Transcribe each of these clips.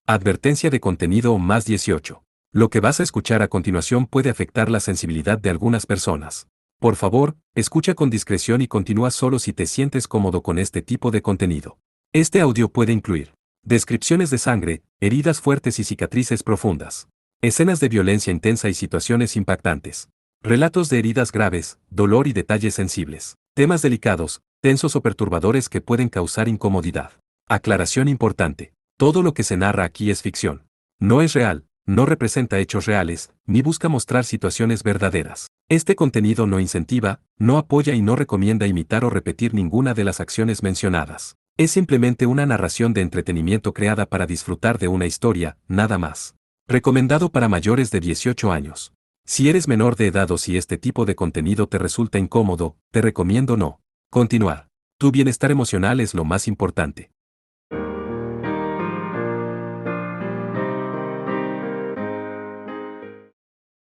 Advertencia de contenido más 18. Lo que vas a escuchar a continuación puede afectar la sensibilidad de algunas personas. Por favor, escucha con discreción y continúa solo si te sientes cómodo con este tipo de contenido. Este audio puede incluir descripciones de sangre, heridas fuertes y cicatrices profundas, escenas de violencia intensa y situaciones impactantes, relatos de heridas graves, dolor y detalles sensibles, temas delicados, tensos o perturbadores que pueden causar incomodidad. Aclaración importante. Todo lo que se narra aquí es ficción. No es real, no representa hechos reales, ni busca mostrar situaciones verdaderas. Este contenido no incentiva, no apoya y no recomienda imitar o repetir ninguna de las acciones mencionadas. Es simplemente una narración de entretenimiento creada para disfrutar de una historia, nada más. Recomendado para mayores de 18 años. Si eres menor de edad o si este tipo de contenido te resulta incómodo, te recomiendo no continuar. Tu bienestar emocional es lo más importante.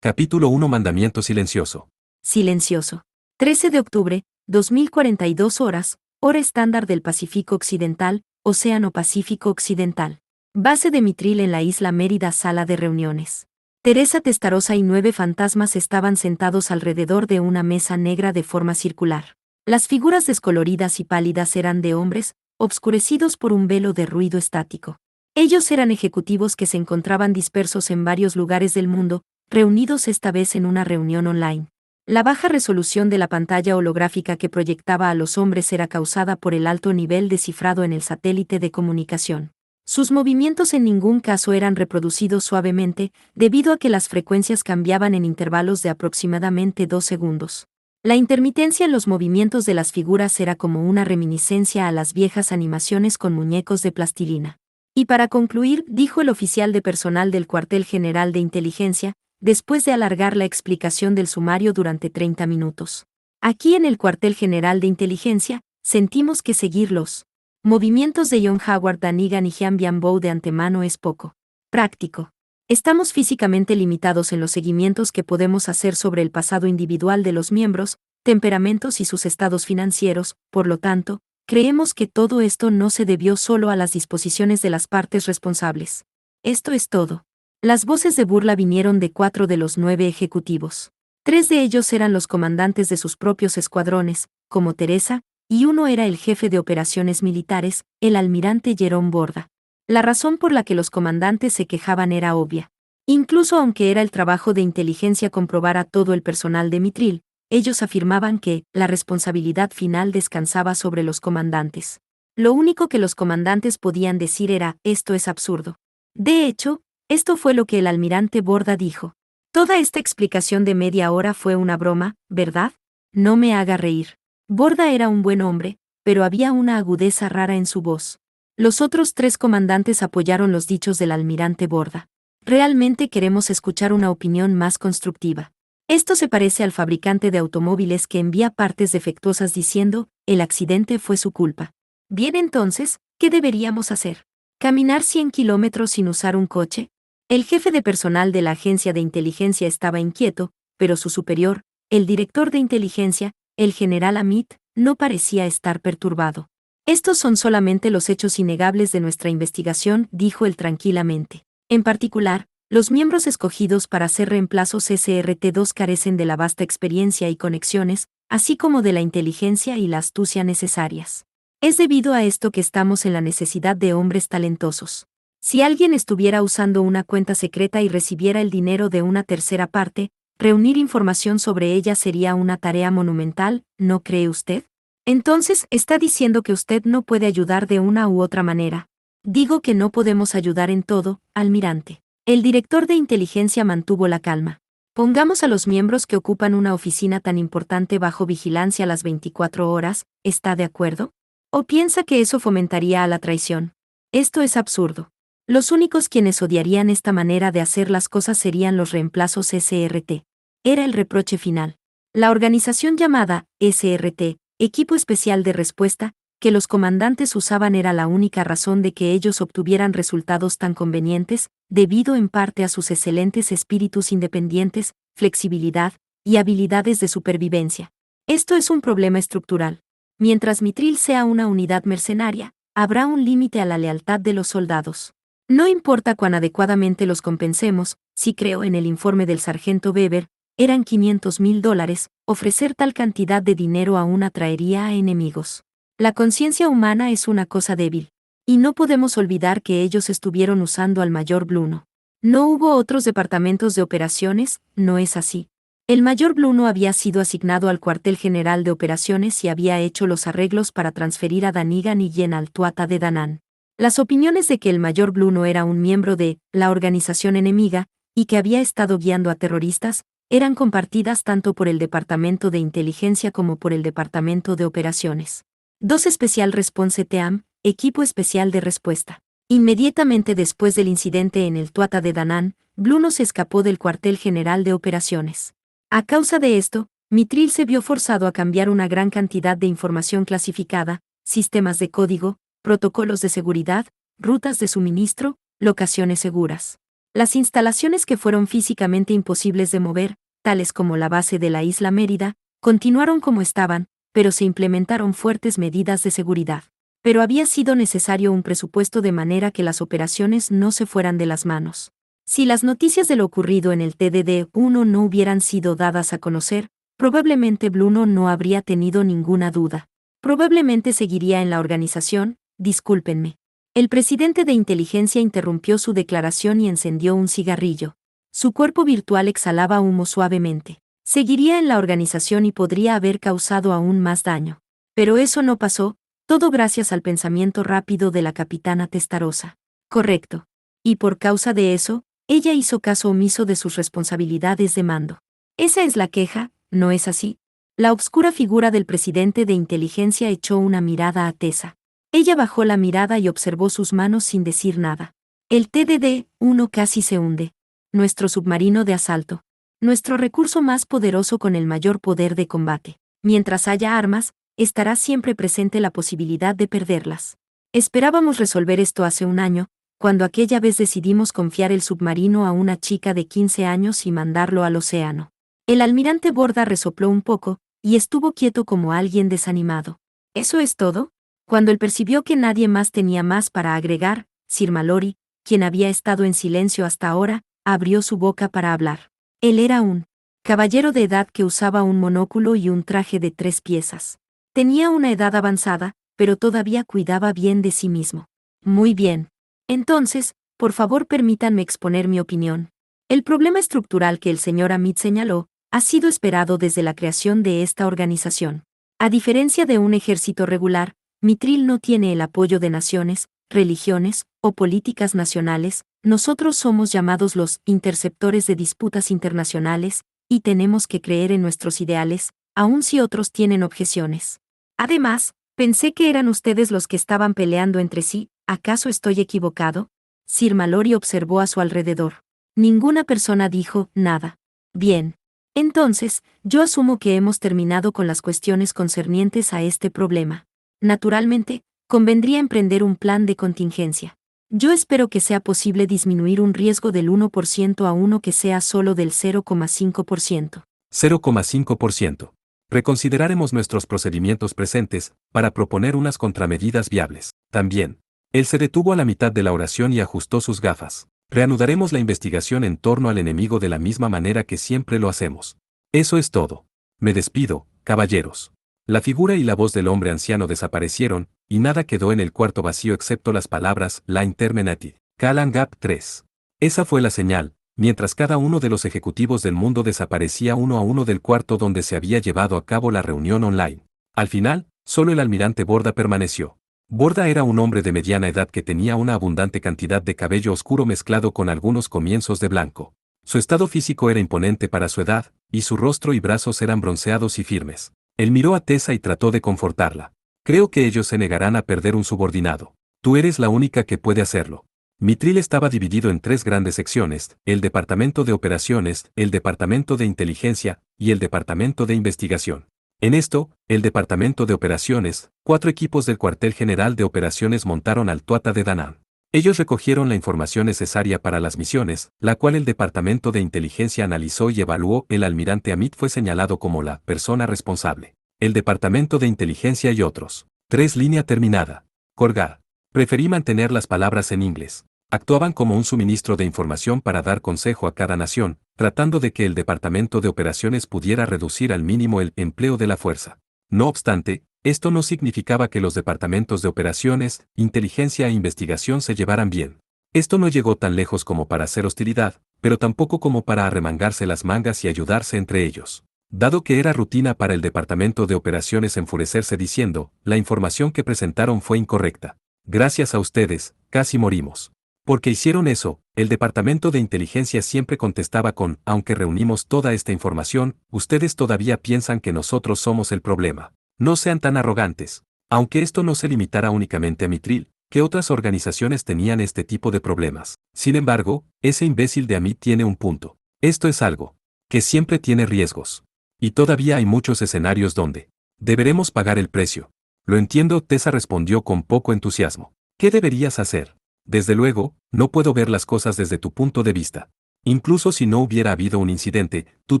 Capítulo 1. Mandamiento silencioso. Silencioso. 13 de octubre, 2042 horas, hora estándar del Pacífico Occidental, Océano Pacífico Occidental. Base de Mitril en la isla Mérida, sala de reuniones. Teresa Testarossa y 9 fantasmas estaban sentados alrededor de una mesa negra de forma circular. Las figuras descoloridas y pálidas eran de hombres, obscurecidos por un velo de ruido estático. Ellos eran ejecutivos que se encontraban dispersos en varios lugares del mundo, reunidos esta vez en una reunión online. La baja resolución de la pantalla holográfica que proyectaba a los hombres era causada por el alto nivel de cifrado en el satélite de comunicación. Sus movimientos en ningún caso eran reproducidos suavemente, debido a que las frecuencias cambiaban en intervalos de aproximadamente 2 segundos. La intermitencia en los movimientos de las figuras era como una reminiscencia a las viejas animaciones con muñecos de plastilina. Y para concluir, dijo el oficial de personal del Cuartel General de Inteligencia, después de alargar la explicación del sumario durante 30 minutos. Aquí en el Cuartel General de Inteligencia, sentimos que seguir los movimientos de John Howard Danigan y Jean Bianbou de antemano es poco práctico. Estamos físicamente limitados en los seguimientos que podemos hacer sobre el pasado individual de los miembros, temperamentos y sus estados financieros, por lo tanto, creemos que todo esto no se debió solo a las disposiciones de las partes responsables. Esto es todo. Las voces de burla vinieron de 4 de los 9 ejecutivos. 3 de ellos eran los comandantes de sus propios escuadrones, como Teresa, y uno era el jefe de operaciones militares, el almirante Jerome Borda. La razón por la que los comandantes se quejaban era obvia. Incluso aunque era el trabajo de inteligencia comprobar a todo el personal de Mitril, ellos afirmaban que la responsabilidad final descansaba sobre los comandantes. Lo único que los comandantes podían decir era, esto es absurdo. De hecho, esto fue lo que el almirante Borda dijo. Toda esta explicación de media hora fue una broma, ¿verdad? No me haga reír. Borda era un buen hombre, pero había una agudeza rara en su voz. Los otros 3 comandantes apoyaron los dichos del almirante Borda. Realmente queremos escuchar una opinión más constructiva. Esto se parece al fabricante de automóviles que envía partes defectuosas diciendo, el accidente fue su culpa. Bien, entonces, ¿qué deberíamos hacer? ¿Caminar 100 kilómetros sin usar un coche? El jefe de personal de la agencia de inteligencia estaba inquieto, pero su superior, el director de inteligencia, el general Amit, no parecía estar perturbado. Estos son solamente los hechos innegables de nuestra investigación, dijo él tranquilamente. En particular, los miembros escogidos para hacer reemplazos SRT-2 carecen de la vasta experiencia y conexiones, así como de la inteligencia y la astucia necesarias. Es debido a esto que estamos en la necesidad de hombres talentosos. Si alguien estuviera usando una cuenta secreta y recibiera el dinero de una tercera parte, reunir información sobre ella sería una tarea monumental, ¿no cree usted? Entonces, está diciendo que usted no puede ayudar de una u otra manera. Digo que no podemos ayudar en todo, almirante. El director de inteligencia mantuvo la calma. Pongamos a los miembros que ocupan una oficina tan importante bajo vigilancia las 24 horas, ¿está de acuerdo? ¿O piensa que eso fomentaría a la traición? Esto es absurdo. Los únicos quienes odiarían esta manera de hacer las cosas serían los reemplazos SRT. Era el reproche final. La organización llamada SRT, Equipo Especial de Respuesta, que los comandantes usaban era la única razón de que ellos obtuvieran resultados tan convenientes, debido en parte a sus excelentes espíritus independientes, flexibilidad y habilidades de supervivencia. Esto es un problema estructural. Mientras Mitril sea una unidad mercenaria, habrá un límite a la lealtad de los soldados. No importa cuán adecuadamente los compensemos, si creo en el informe del sargento Weber, eran $500,000, ofrecer tal cantidad de dinero aún atraería a enemigos. La conciencia humana es una cosa débil. Y no podemos olvidar que ellos estuvieron usando al mayor Bluno. No hubo otros departamentos de operaciones, ¿no es así? El mayor Bluno había sido asignado al cuartel general de operaciones y había hecho los arreglos para transferir a Danigan y Yen al Tuata de Danán. Las opiniones de que el mayor Bluno era un miembro de la organización enemiga y que había estado guiando a terroristas eran compartidas tanto por el Departamento de Inteligencia como por el Departamento de Operaciones. 2 Special Response Team, Equipo Especial de Respuesta. Inmediatamente después del incidente en el Tuata de Danán, Bluno se escapó del cuartel general de operaciones. A causa de esto, Mitril se vio forzado a cambiar una gran cantidad de información clasificada, sistemas de código, protocolos de seguridad, rutas de suministro, locaciones seguras. Las instalaciones que fueron físicamente imposibles de mover, tales como la base de la isla Mérida, continuaron como estaban, pero se implementaron fuertes medidas de seguridad. Pero había sido necesario un presupuesto de manera que las operaciones no se fueran de las manos. Si las noticias de lo ocurrido en el TDD-1 no hubieran sido dadas a conocer, probablemente Bluno no habría tenido ninguna duda. Probablemente seguiría en la organización, discúlpenme. El presidente de inteligencia interrumpió su declaración y encendió un cigarrillo. Su cuerpo virtual exhalaba humo suavemente. Seguiría en la organización y podría haber causado aún más daño. Pero eso no pasó, todo gracias al pensamiento rápido de la capitana Testarossa. Correcto. Y por causa de eso, ella hizo caso omiso de sus responsabilidades de mando. Esa es la queja, ¿no es así? La obscura figura del presidente de inteligencia echó una mirada a Tessa. Ella bajó la mirada y observó sus manos sin decir nada. El TDD-1 casi se hunde. Nuestro submarino de asalto. Nuestro recurso más poderoso con el mayor poder de combate. Mientras haya armas, estará siempre presente la posibilidad de perderlas. Esperábamos resolver esto hace un año, cuando aquella vez decidimos confiar el submarino a una chica de 15 años y mandarlo al océano. El almirante Borda resopló un poco, y estuvo quieto como alguien desanimado. ¿Eso es todo? Cuando él percibió que nadie más tenía más para agregar, Sir Mallory, quien había estado en silencio hasta ahora, abrió su boca para hablar. Él era un caballero de edad que usaba un monóculo y un traje de 3 piezas. Tenía una edad avanzada, pero todavía cuidaba bien de sí mismo. Muy bien. Entonces, por favor permítanme exponer mi opinión. El problema estructural que el señor Amit señaló ha sido esperado desde la creación de esta organización. A diferencia de un ejército regular, Mitril no tiene el apoyo de naciones, religiones o políticas nacionales. Nosotros somos llamados los interceptores de disputas internacionales, y tenemos que creer en nuestros ideales, aun si otros tienen objeciones. Además, pensé que eran ustedes los que estaban peleando entre sí. ¿Acaso estoy equivocado? Sir Mallory observó a su alrededor. Ninguna persona dijo nada. Bien. Entonces, yo asumo que hemos terminado con las cuestiones concernientes a este problema. Naturalmente, convendría emprender un plan de contingencia. Yo espero que sea posible disminuir un riesgo del 1% a uno que sea solo del 0,5%. 0,5%. Reconsideraremos nuestros procedimientos presentes para proponer unas contramedidas viables. También. Él se detuvo a la mitad de la oración y ajustó sus gafas. Reanudaremos la investigación en torno al enemigo de la misma manera que siempre lo hacemos. Eso es todo. Me despido, caballeros. La figura y la voz del hombre anciano desaparecieron, y nada quedó en el cuarto vacío excepto las palabras Line Terminated, Kalan Gap 3. Esa fue la señal, mientras cada uno de los ejecutivos del mundo desaparecía uno a uno del cuarto donde se había llevado a cabo la reunión online. Al final, solo el almirante Borda permaneció. Borda era un hombre de mediana edad que tenía una abundante cantidad de cabello oscuro mezclado con algunos comienzos de blanco. Su estado físico era imponente para su edad, y su rostro y brazos eran bronceados y firmes. Él miró a Tessa y trató de confortarla. Creo que ellos se negarán a perder un subordinado. Tú eres la única que puede hacerlo. Mitril estaba dividido en 3 grandes secciones, el Departamento de Operaciones, el Departamento de Inteligencia, y el Departamento de Investigación. En esto, el Departamento de Operaciones, 4 equipos del Cuartel General de Operaciones montaron al Tuata de Danán. Ellos recogieron la información necesaria para las misiones, la cual el Departamento de Inteligencia analizó y evaluó. El almirante Amit fue señalado como la persona responsable. El Departamento de Inteligencia y otros. 3 línea terminada. Colgar. Preferí mantener las palabras en inglés. Actuaban como un suministro de información para dar consejo a cada nación, tratando de que el Departamento de Operaciones pudiera reducir al mínimo el empleo de la fuerza. No obstante, esto no significaba que los departamentos de operaciones, inteligencia e investigación se llevaran bien. Esto no llegó tan lejos como para hacer hostilidad, pero tampoco como para arremangarse las mangas y ayudarse entre ellos. Dado que era rutina para el Departamento de Operaciones enfurecerse diciendo, la información que presentaron fue incorrecta. Gracias a ustedes, casi morimos. Porque hicieron eso, el Departamento de Inteligencia siempre contestaba con, aunque reunimos toda esta información, ustedes todavía piensan que nosotros somos el problema. No sean tan arrogantes. Aunque esto no se limitara únicamente a Mitril, que otras organizaciones tenían este tipo de problemas. Sin embargo, ese imbécil de Amit tiene un punto. Esto es algo que siempre tiene riesgos. Y todavía hay muchos escenarios donde deberemos pagar el precio. Lo entiendo, Tessa respondió con poco entusiasmo. ¿Qué deberías hacer? Desde luego, no puedo ver las cosas desde tu punto de vista. Incluso si no hubiera habido un incidente, tú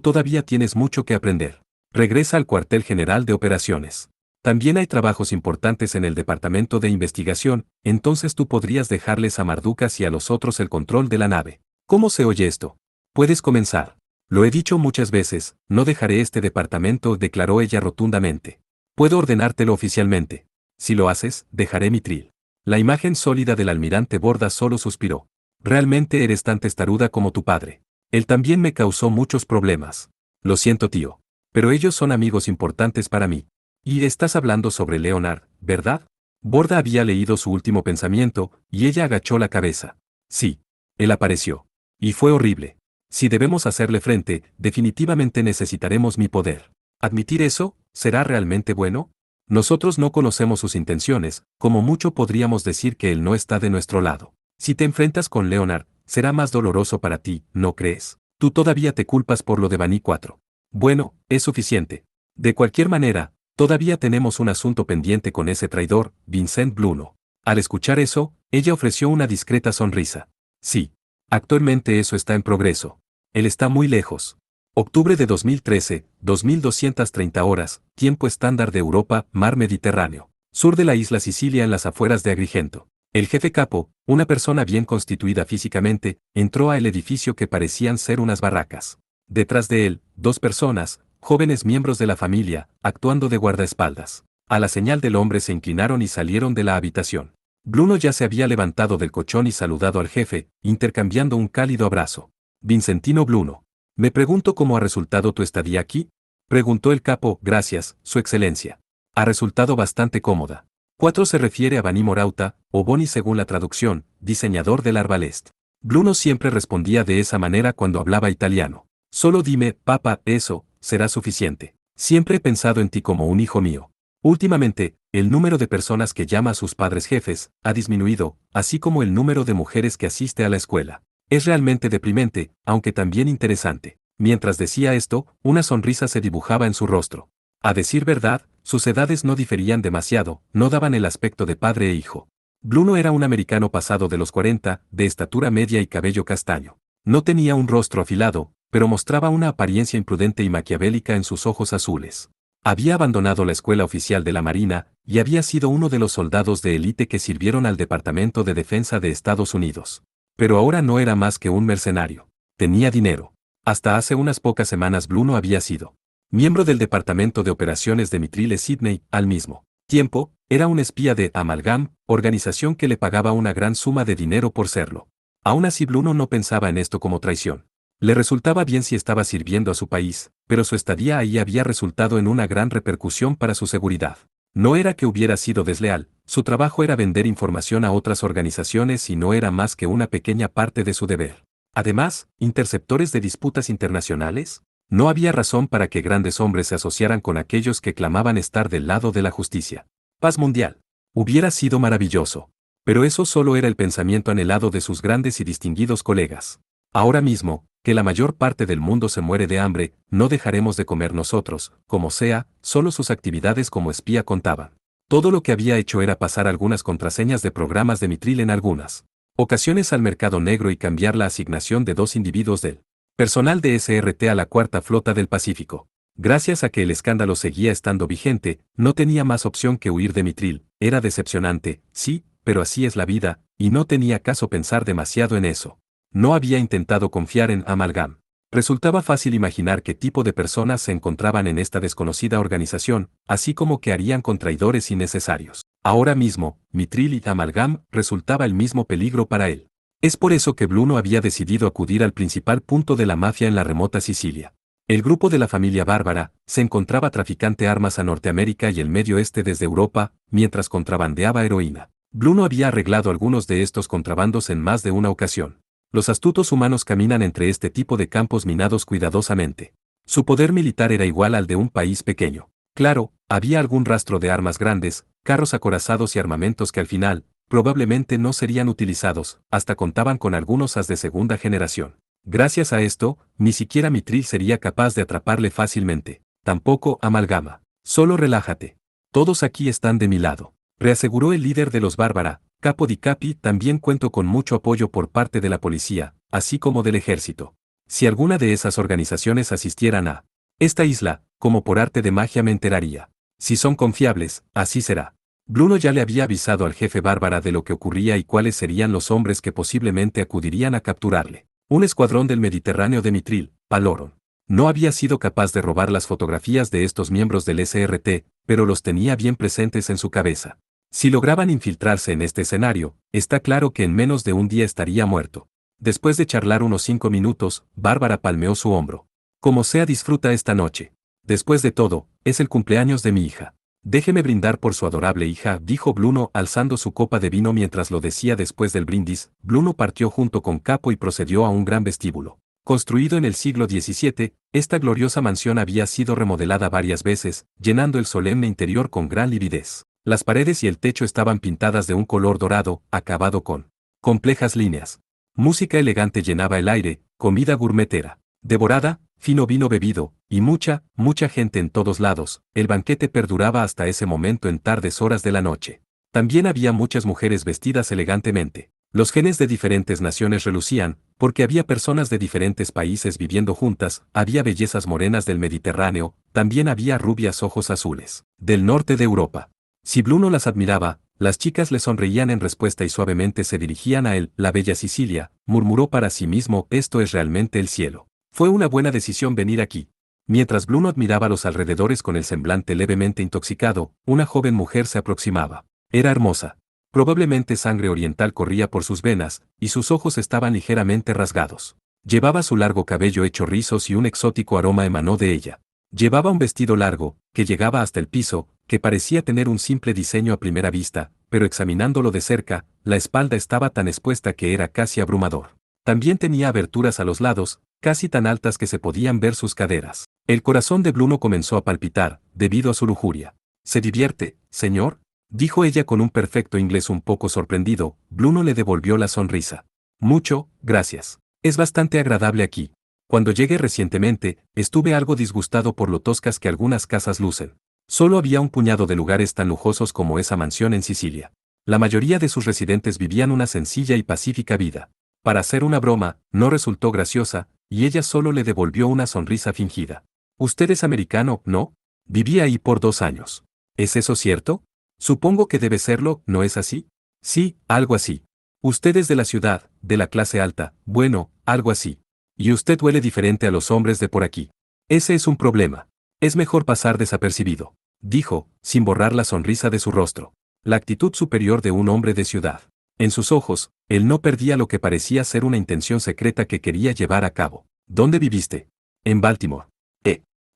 todavía tienes mucho que aprender. Regresa al cuartel general de operaciones. También hay trabajos importantes en el departamento de investigación, entonces tú podrías dejarles a Mardukas y a los otros el control de la nave. ¿Cómo se oye esto? Puedes comenzar. Lo he dicho muchas veces, no dejaré este departamento, declaró ella rotundamente. Puedo ordenártelo oficialmente. Si lo haces, dejaré Mitril. La imagen sólida del almirante Borda solo suspiró. Realmente eres tan testaruda como tu padre. Él también me causó muchos problemas. Lo siento, tío. Pero ellos son amigos importantes para mí. Y estás hablando sobre Leonard, ¿verdad? Borda había leído su último pensamiento, y ella agachó la cabeza. Sí. Él apareció. Y fue horrible. Si debemos hacerle frente, definitivamente necesitaremos mi poder. ¿Admitir eso, será realmente bueno? Nosotros no conocemos sus intenciones, como mucho podríamos decir que él no está de nuestro lado. Si te enfrentas con Leonard, será más doloroso para ti, ¿no crees? Tú todavía te culpas por lo de Bani 4. Bueno, es suficiente. De cualquier manera, todavía tenemos un asunto pendiente con ese traidor, Vincent Bluno. Al escuchar eso, ella ofreció una discreta sonrisa. Sí. Actualmente eso está en progreso. Él está muy lejos. Octubre de 2013, 2230 horas, tiempo estándar de Europa, mar Mediterráneo. Sur de la isla Sicilia en las afueras de Agrigento. El jefe capo, una persona bien constituida físicamente, entró al edificio que parecían ser unas barracas. Detrás de él, dos personas, jóvenes miembros de la familia, actuando de guardaespaldas. A la señal del hombre se inclinaron y salieron de la habitación. Bluno ya se había levantado del colchón y saludado al jefe, intercambiando un cálido abrazo. Vincentino Bluno. Me pregunto cómo ha resultado tu estadía aquí. Preguntó el capo. Gracias, su excelencia. Ha resultado bastante cómoda. 4 se refiere a Bani Morauta, o Boni según la traducción, diseñador del arbalest. Bluno siempre respondía de esa manera cuando hablaba italiano. Solo dime, papá, eso, será suficiente. Siempre he pensado en ti como un hijo mío. Últimamente, el número de personas que llama a sus padres jefes ha disminuido, así como el número de mujeres que asiste a la escuela. Es realmente deprimente, aunque también interesante. Mientras decía esto, una sonrisa se dibujaba en su rostro. A decir verdad, sus edades no diferían demasiado, no daban el aspecto de padre e hijo. Bluno era un americano pasado de los 40, de estatura media y cabello castaño. No tenía un rostro afilado, pero mostraba una apariencia imprudente y maquiavélica en sus ojos azules. Había abandonado la escuela oficial de la Marina, y había sido uno de los soldados de élite que sirvieron al Departamento de Defensa de Estados Unidos. Pero ahora no era más que un mercenario. Tenía dinero. Hasta hace unas pocas semanas Bluno había sido miembro del Departamento de Operaciones de Mitrile Sydney, al mismo tiempo, era un espía de Amalgam, organización que le pagaba una gran suma de dinero por serlo. Aún así Bluno no pensaba en esto como traición. Le resultaba bien si estaba sirviendo a su país, pero su estadía ahí había resultado en una gran repercusión para su seguridad. No era que hubiera sido desleal, su trabajo era vender información a otras organizaciones y no era más que una pequeña parte de su deber. Además, interceptores de disputas internacionales, no había razón para que grandes hombres se asociaran con aquellos que clamaban estar del lado de la justicia. Paz mundial. Hubiera sido maravilloso. Pero eso solo era el pensamiento anhelado de sus grandes y distinguidos colegas. Ahora mismo, que la mayor parte del mundo se muere de hambre, no dejaremos de comer nosotros, como sea, solo sus actividades como espía contaban. Todo lo que había hecho era pasar algunas contraseñas de programas de Mitril en algunas ocasiones al mercado negro y cambiar la asignación de 2 individuos del personal de SRT a la Cuarta Flota del Pacífico. Gracias a que el escándalo seguía estando vigente, no tenía más opción que huir de Mitril. Era decepcionante, sí, pero así es la vida, y no tenía caso pensar demasiado en eso. No había intentado confiar en Amalgam. Resultaba fácil imaginar qué tipo de personas se encontraban en esta desconocida organización, así como que harían con traidores innecesarios. Ahora mismo, Mitril y Amalgam resultaba el mismo peligro para él. Es por eso que Bluno había decidido acudir al principal punto de la mafia en la remota Sicilia. El grupo de la familia Bárbara se encontraba traficando armas a Norteamérica y el Medio Oeste desde Europa, mientras contrabandeaba heroína. Bluno había arreglado algunos de estos contrabandos en más de una ocasión. Los astutos humanos caminan entre este tipo de campos minados cuidadosamente. Su poder militar era igual al de un país pequeño. Claro, había algún rastro de armas grandes, carros acorazados y armamentos que al final, probablemente no serían utilizados, hasta contaban con algunos as de segunda generación. Gracias a esto, ni siquiera Mitril sería capaz de atraparle fácilmente. Tampoco Amalgama. Solo relájate. Todos aquí están de mi lado. Reaseguró el líder de los Bárbara, Capo di Capi. También cuento con mucho apoyo por parte de la policía, así como del ejército. Si alguna de esas organizaciones asistieran a esta isla, como por arte de magia me enteraría. Si son confiables, así será. Bluno ya le había avisado al jefe Bárbara de lo que ocurría y cuáles serían los hombres que posiblemente acudirían a capturarle. Un escuadrón del Mediterráneo de Mitril, Paloron. No había sido capaz de robar las fotografías de estos miembros del SRT, pero los tenía bien presentes en su cabeza. Si lograban infiltrarse en este escenario, está claro que en menos de un día estaría muerto. Después de charlar unos 5 minutos, Bárbara palmeó su hombro. Como sea, disfruta esta noche. Después de todo, es el cumpleaños de mi hija. Déjeme brindar por su adorable hija, dijo Bluno alzando su copa de vino mientras lo decía. Después del brindis, Bluno partió junto con Capo y procedió a un gran vestíbulo. Construido en el siglo XVII, esta gloriosa mansión había sido remodelada varias veces, llenando el solemne interior con gran lividez. Las paredes y el techo estaban pintadas de un color dorado, acabado con complejas líneas. Música elegante llenaba el aire, comida gourmetera, devorada, fino vino bebido, y mucha gente en todos lados. El banquete perduraba hasta ese momento en tardes horas de la noche. También había muchas mujeres vestidas elegantemente. Los genes de diferentes naciones relucían, porque había personas de diferentes países viviendo juntas. Había bellezas morenas del Mediterráneo, también había rubias ojos azules, del norte de Europa. Si Bluno las admiraba, las chicas le sonreían en respuesta y suavemente se dirigían a él. La bella Sicilia, murmuró para sí mismo, esto es realmente el cielo. Fue una buena decisión venir aquí. Mientras Bluno admiraba los alrededores con el semblante levemente intoxicado, una joven mujer se aproximaba. Era hermosa. Probablemente sangre oriental corría por sus venas, y sus ojos estaban ligeramente rasgados. Llevaba su largo cabello hecho rizos y un exótico aroma emanó de ella. Llevaba un vestido largo, que llegaba hasta el piso, que parecía tener un simple diseño a primera vista, pero examinándolo de cerca, la espalda estaba tan expuesta que era casi abrumador. También tenía aberturas a los lados, casi tan altas que se podían ver sus caderas. El corazón de Bluno comenzó a palpitar, debido a su lujuria. ¿Se divierte, señor?, dijo ella con un perfecto inglés un poco sorprendido. Bluno le devolvió la sonrisa. Mucho, gracias. Es bastante agradable aquí. Cuando llegué recientemente, estuve algo disgustado por lo toscas que algunas casas lucen. Solo había un puñado de lugares tan lujosos como esa mansión en Sicilia. La mayoría de sus residentes vivían una sencilla y pacífica vida. Para hacer una broma, no resultó graciosa, y ella solo le devolvió una sonrisa fingida. Usted es americano, ¿no? Viví ahí por 2 años. ¿Es eso cierto? Supongo que debe serlo, ¿no es así? Sí, algo así. Usted es de la ciudad, de la clase alta, bueno, algo así. Y usted huele diferente a los hombres de por aquí. Ese es un problema. Es mejor pasar desapercibido, dijo, sin borrar la sonrisa de su rostro. La actitud superior de un hombre de ciudad. En sus ojos, él no perdía lo que parecía ser una intención secreta que quería llevar a cabo. ¿Dónde viviste? En Baltimore.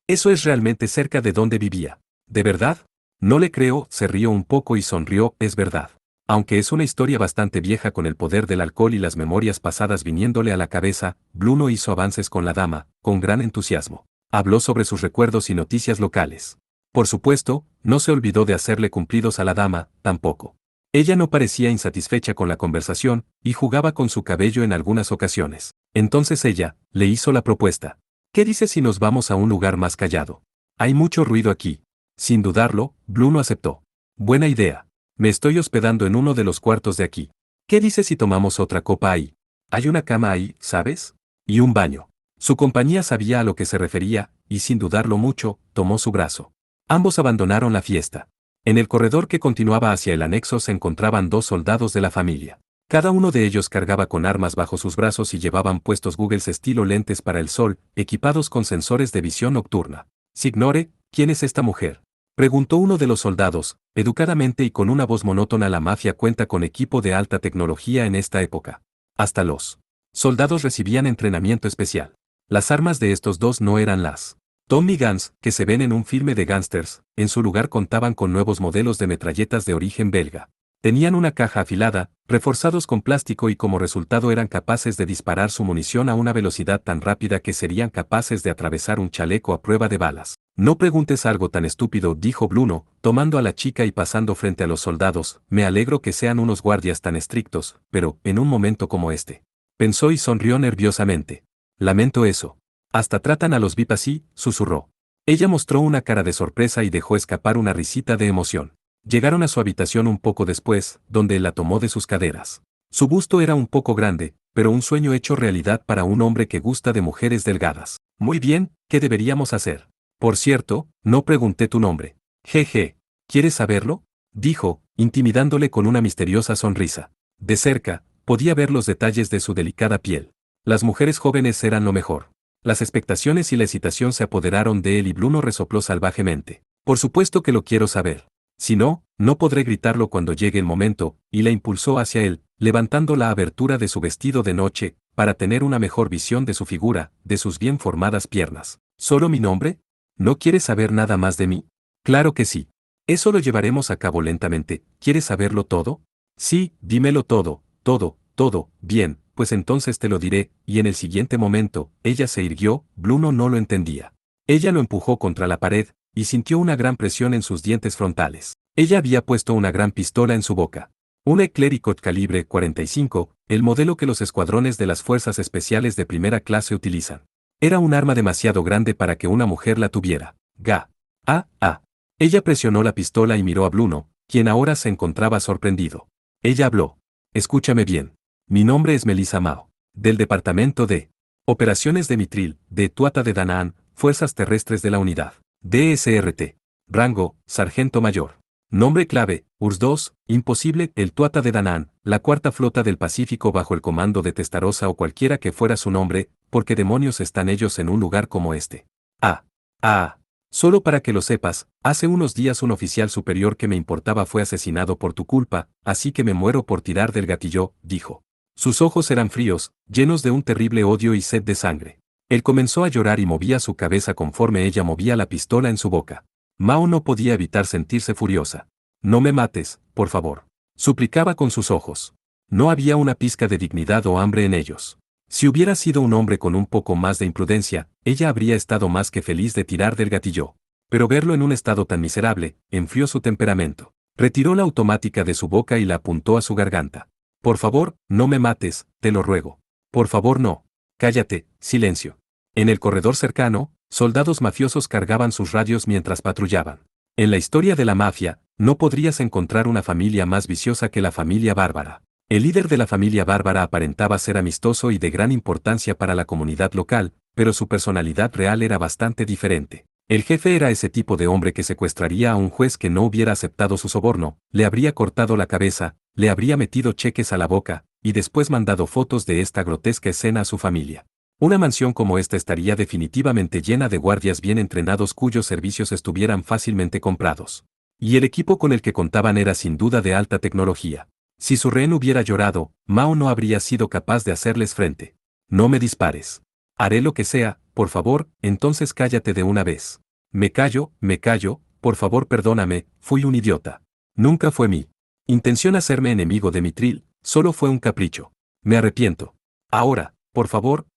Eso es realmente cerca de donde vivía. ¿De verdad? No le creo, se rió un poco y sonrió, es verdad. Aunque es una historia bastante vieja con el poder del alcohol y las memorias pasadas viniéndole a la cabeza, Bluno hizo avances con la dama, con gran entusiasmo. Habló sobre sus recuerdos y noticias locales. Por supuesto, no se olvidó de hacerle cumplidos a la dama, tampoco. Ella no parecía insatisfecha con la conversación, y jugaba con su cabello en algunas ocasiones. Entonces ella, le hizo la propuesta. ¿Qué dice si nos vamos a un lugar más callado? Hay mucho ruido aquí. Sin dudarlo, Bluno aceptó. Buena idea. Me estoy hospedando en uno de los cuartos de aquí. ¿Qué dice si tomamos otra copa ahí? Hay una cama ahí, ¿sabes? Y un baño. Su compañía sabía a lo que se refería, y sin dudarlo mucho, tomó su brazo. Ambos abandonaron la fiesta. En el corredor que continuaba hacia el anexo se encontraban 2 soldados de la familia. Cada uno de ellos cargaba con armas bajo sus brazos y llevaban puestos Googles estilo lentes para el sol, equipados con sensores de visión nocturna. Signore, ¿quién es esta mujer?, preguntó uno de los soldados, educadamente y con una voz monótona. La mafia cuenta con equipo de alta tecnología en esta época. Hasta los soldados recibían entrenamiento especial. Las armas de estos dos no eran las Tommy Guns que se ven en un filme de gángsters, en su lugar contaban con nuevos modelos de metralletas de origen belga. Tenían una caja afilada, reforzados con plástico y como resultado eran capaces de disparar su munición a una velocidad tan rápida que serían capaces de atravesar un chaleco a prueba de balas. No preguntes algo tan estúpido, dijo Bruno, tomando a la chica y pasando frente a los soldados. Me alegro que sean unos guardias tan estrictos, pero, en un momento como este. Pensó y sonrió nerviosamente. Lamento eso. Hasta tratan a los VIP así, susurró. Ella mostró una cara de sorpresa y dejó escapar una risita de emoción. Llegaron a su habitación un poco después, donde él la tomó de sus caderas. Su busto era un poco grande, pero un sueño hecho realidad para un hombre que gusta de mujeres delgadas. Muy bien, ¿qué deberíamos hacer? Por cierto, no pregunté tu nombre. Jeje. ¿Quieres saberlo?, dijo, intimidándole con una misteriosa sonrisa. De cerca, podía ver los detalles de su delicada piel. Las mujeres jóvenes eran lo mejor. Las expectaciones y la excitación se apoderaron de él y Bruno resopló salvajemente. Por supuesto que lo quiero saber. Si no, no podré gritarlo cuando llegue el momento, y la impulsó hacia él, levantando la abertura de su vestido de noche, para tener una mejor visión de su figura, de sus bien formadas piernas. ¿Solo mi nombre? ¿No quieres saber nada más de mí? Claro que sí. Eso lo llevaremos a cabo lentamente. ¿Quieres saberlo todo? Sí, dímelo todo, todo, todo. Bien, pues entonces te lo diré, y en el siguiente momento, ella se irguió. Bruno no lo entendía. Ella lo empujó contra la pared, y sintió una gran presión en sus dientes frontales. Ella había puesto una gran pistola en su boca. Una Clericot calibre 45, el modelo que los escuadrones de las fuerzas especiales de primera clase utilizan. Era un arma demasiado grande para que una mujer la tuviera. Ella presionó la pistola y miró a Bruno, quien ahora se encontraba sorprendido. Ella habló. Escúchame bien. Mi nombre es Melissa Mao. Del Departamento de Operaciones de Mitril, de Tuatha de Danann, Fuerzas Terrestres de la Unidad. DSRT. Rango, Sargento Mayor. Nombre clave, URSS-2, imposible, el Tuatha de Danann, la cuarta flota del Pacífico bajo el comando de Testarossa o cualquiera que fuera su nombre, porque demonios están ellos en un lugar como este. Solo para que lo sepas, hace unos días un oficial superior que me importaba fue asesinado por tu culpa, así que me muero por tirar del gatillo, dijo. Sus ojos eran fríos, llenos de un terrible odio y sed de sangre. Él comenzó a llorar y movía su cabeza conforme ella movía la pistola en su boca. Mao no podía evitar sentirse furiosa. No me mates, por favor. Suplicaba con sus ojos. No había una pizca de dignidad o hambre en ellos. Si hubiera sido un hombre con un poco más de imprudencia, ella habría estado más que feliz de tirar del gatillo. Pero verlo en un estado tan miserable, enfrió su temperamento. Retiró la automática de su boca y la apuntó a su garganta. Por favor, no me mates, te lo ruego. Por favor no. Cállate, silencio. En el corredor cercano, soldados mafiosos cargaban sus radios mientras patrullaban. En la historia de la mafia, no podrías encontrar una familia más viciosa que la familia Bárbara. El líder de la familia Bárbara aparentaba ser amistoso y de gran importancia para la comunidad local, pero su personalidad real era bastante diferente. El jefe era ese tipo de hombre que secuestraría a un juez que no hubiera aceptado su soborno, le habría cortado la cabeza, le habría metido cheques a la boca, y después mandado fotos de esta grotesca escena a su familia. Una mansión como esta estaría definitivamente llena de guardias bien entrenados cuyos servicios estuvieran fácilmente comprados. Y el equipo con el que contaban era sin duda de alta tecnología. Si su rehén hubiera llorado, Mao no habría sido capaz de hacerles frente. No me dispares. Haré lo que sea, por favor, entonces cállate de una vez. Me callo, por favor perdóname, fui un idiota. Nunca fue mi intención hacerme enemigo de Mitril, solo fue un capricho. Me arrepiento. Ahora, por favor,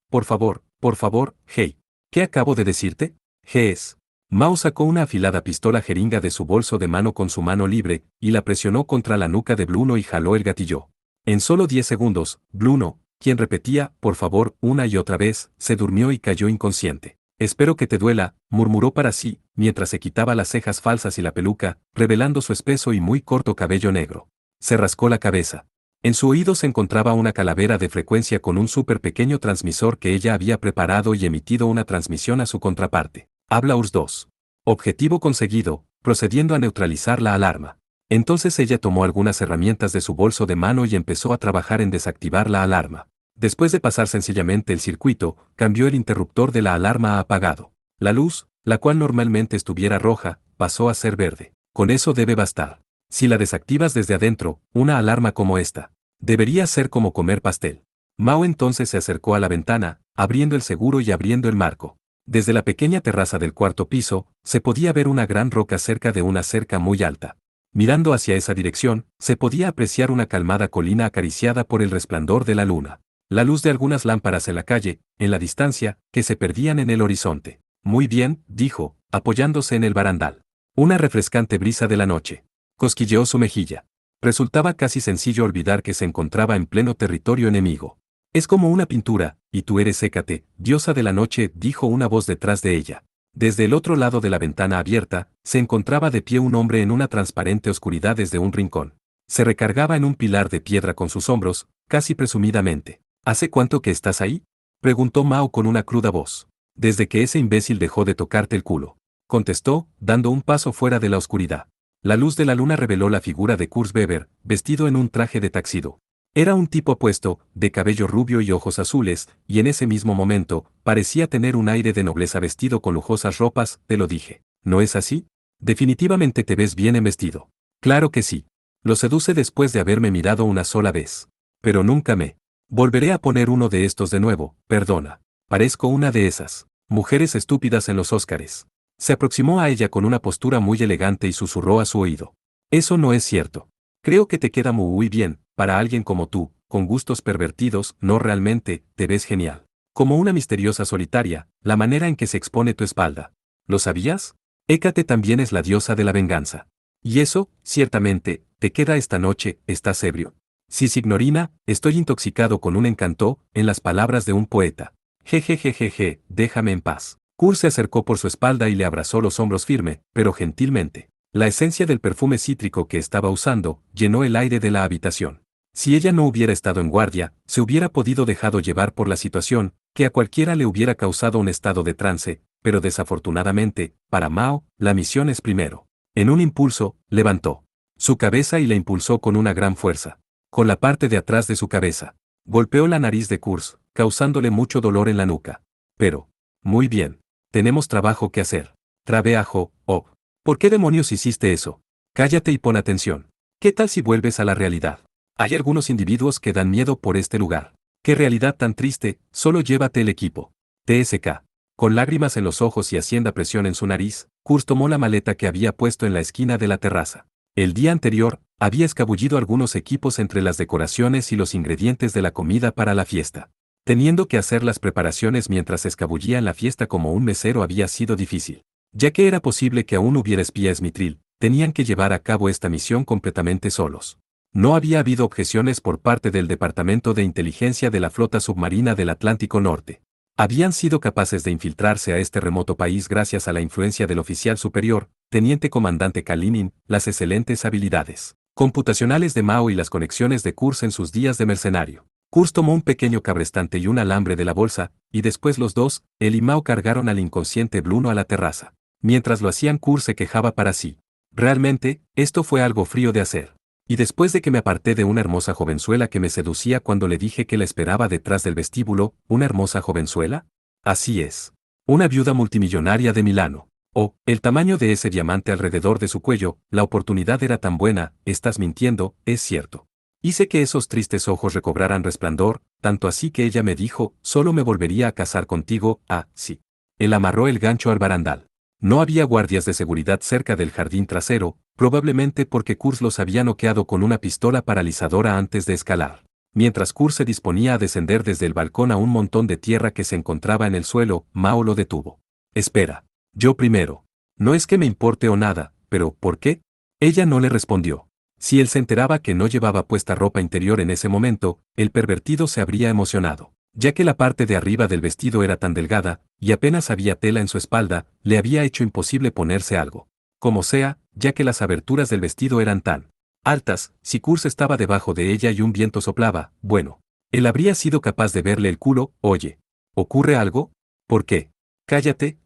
por favor, hey. ¿Qué acabo de decirte? Ges. Mao sacó una afilada pistola jeringa de su bolso de mano con su mano libre, y la presionó contra la nuca de Bruno y jaló el gatillo. En solo 10 segundos, Bruno, quien repetía, por favor, una y otra vez, se durmió y cayó inconsciente. Espero que te duela, murmuró para sí, mientras se quitaba las cejas falsas y la peluca, revelando su espeso y muy corto cabello negro. Se rascó la cabeza. En su oído se encontraba una calavera de frecuencia con un súper pequeño transmisor que ella había preparado y emitido una transmisión a su contraparte. Habla URSS-2. Objetivo conseguido, procediendo a neutralizar la alarma. Entonces ella tomó algunas herramientas de su bolso de mano y empezó a trabajar en desactivar la alarma. Después de pasar sencillamente el circuito, cambió el interruptor de la alarma a apagado. La luz, la cual normalmente estuviera roja, pasó a ser verde. Con eso debe bastar. Si la desactivas desde adentro, una alarma como esta, debería ser como comer pastel. Mao entonces se acercó a la ventana, abriendo el seguro y abriendo el marco. Desde la pequeña terraza del cuarto piso, se podía ver una gran roca cerca de una cerca muy alta. Mirando hacia esa dirección, se podía apreciar una calmada colina acariciada por el resplandor de la luna. La luz de algunas lámparas en la calle, en la distancia, que se perdían en el horizonte. Muy bien, dijo, apoyándose en el barandal. Una refrescante brisa de la noche. Cosquilleó su mejilla. Resultaba casi sencillo olvidar que se encontraba en pleno territorio enemigo. Es como una pintura, y tú eres Hécate, diosa de la noche, dijo una voz detrás de ella. Desde el otro lado de la ventana abierta, se encontraba de pie un hombre en una transparente oscuridad desde un rincón. Se recargaba en un pilar de piedra con sus hombros, casi presumidamente. ¿Hace cuánto que estás ahí? Preguntó Mao con una cruda voz. Desde que ese imbécil dejó de tocarte el culo. Contestó, dando un paso fuera de la oscuridad. La luz de la luna reveló la figura de Kurt Weber, vestido en un traje de taxido. Era un tipo apuesto, de cabello rubio y ojos azules, y en ese mismo momento, parecía tener un aire de nobleza vestido con lujosas ropas, te lo dije. ¿No es así? Definitivamente te ves bien en vestido. Claro que sí. Lo seduce después de haberme mirado una sola vez. Pero nunca me. Volveré a poner uno de estos de nuevo, perdona. Parezco una de esas mujeres estúpidas en los Óscares. Se aproximó a ella con una postura muy elegante y susurró a su oído. Eso no es cierto. Creo que te queda muy bien, para alguien como tú, con gustos pervertidos, no realmente, te ves genial. Como una misteriosa solitaria, la manera en que se expone tu espalda. ¿Lo sabías? Hécate también es la diosa de la venganza. Y eso, ciertamente, te queda esta noche, estás ebrio. Sí, signorina, estoy intoxicado con un encanto, en las palabras de un poeta. Jejejejeje, déjame en paz. Kurt se acercó por su espalda y le abrazó los hombros firme, pero gentilmente. La esencia del perfume cítrico que estaba usando llenó el aire de la habitación. Si ella no hubiera estado en guardia, se hubiera podido dejado llevar por la situación, que a cualquiera le hubiera causado un estado de trance, pero desafortunadamente, para Mao, la misión es primero. En un impulso, levantó su cabeza y la impulsó con una gran fuerza. Con la parte de atrás de su cabeza. Golpeó la nariz de Kurt, causándole mucho dolor en la nuca. Pero, muy bien. Tenemos trabajo que hacer. Trabeajo, oh. ¿Por qué demonios hiciste eso? Cállate y pon atención. ¿Qué tal si vuelves a la realidad? Hay algunos individuos que dan miedo por este lugar. ¡Qué realidad tan triste! Solo llévate el equipo. TSK. Con lágrimas en los ojos y haciendo presión en su nariz, Kurt tomó la maleta que había puesto en la esquina de la terraza. El día anterior, había escabullido algunos equipos entre las decoraciones y los ingredientes de la comida para la fiesta. Teniendo que hacer las preparaciones mientras escabullía en la fiesta como un mesero había sido difícil. Ya que era posible que aún hubiera espías Mitril, tenían que llevar a cabo esta misión completamente solos. No había habido objeciones por parte del Departamento de Inteligencia de la Flota Submarina del Atlántico Norte. Habían sido capaces de infiltrarse a este remoto país gracias a la influencia del oficial superior, teniente comandante Kalinin, las excelentes habilidades computacionales de Mao y las conexiones de Kurt en sus días de mercenario. Kurt tomó un pequeño cabrestante y un alambre de la bolsa, y después los dos, él y Mao cargaron al inconsciente Bruno a la terraza. Mientras lo hacían, Kurt se quejaba para sí. Realmente, esto fue algo frío de hacer. Y después de que me aparté de una hermosa jovenzuela que me seducía cuando le dije que la esperaba detrás del vestíbulo, ¿una hermosa jovenzuela? Así es. Una viuda multimillonaria de Milano. Oh, el tamaño de ese diamante alrededor de su cuello, la oportunidad era tan buena, estás mintiendo, es cierto. Hice que esos tristes ojos recobraran resplandor, tanto así que ella me dijo, solo me volvería a casar contigo, sí. Él amarró el gancho al barandal. No había guardias de seguridad cerca del jardín trasero, probablemente porque Kurt los había noqueado con una pistola paralizadora antes de escalar. Mientras Kurt se disponía a descender desde el balcón a un montón de tierra que se encontraba en el suelo, Mao lo detuvo. Espera. Yo primero. No es que me importe o nada, pero ¿por qué? Ella no le respondió. Si él se enteraba que no llevaba puesta ropa interior en ese momento, el pervertido se habría emocionado. Ya que la parte de arriba del vestido era tan delgada, y apenas había tela en su espalda, le había hecho imposible ponerse algo. Como sea, ya que las aberturas del vestido eran tan altas, si Kurt estaba debajo de ella y un viento soplaba, bueno. Él habría sido capaz de verle el culo, oye. ¿Ocurre algo? ¿Por qué? Cállate,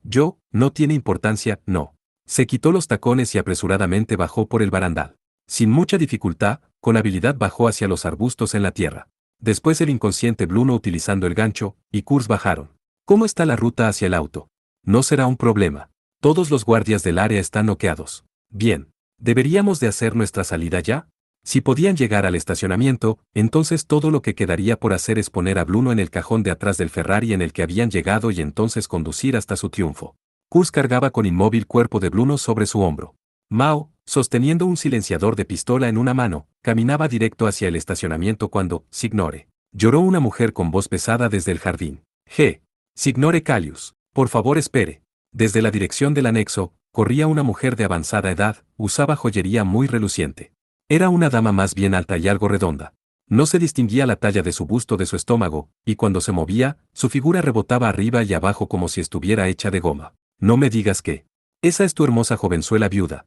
no tiene importancia, no. Se quitó los tacones y apresuradamente bajó por el barandal. Sin mucha dificultad, con habilidad bajó hacia los arbustos en la tierra. Después el inconsciente Bruno utilizando el gancho, y Kurz bajaron. ¿Cómo está la ruta hacia el auto? No será un problema. Todos los guardias del área están noqueados. Bien. ¿Deberíamos de hacer nuestra salida ya? Si podían llegar al estacionamiento, entonces todo lo que quedaría por hacer es poner a Bruno en el cajón de atrás del Ferrari en el que habían llegado y entonces conducir hasta su triunfo. Kurz cargaba con inmóvil cuerpo de Bruno sobre su hombro. Mao, sosteniendo un silenciador de pistola en una mano, caminaba directo hacia el estacionamiento cuando, Signore, lloró una mujer con voz pesada desde el jardín. Signore Callius, por favor espere. Desde la dirección del anexo, corría una mujer de avanzada edad, usaba joyería muy reluciente. Era una dama más bien alta y algo redonda. No se distinguía la talla de su busto de su estómago, y cuando se movía, su figura rebotaba arriba y abajo como si estuviera hecha de goma. No me digas que. Esa es tu hermosa jovenzuela viuda.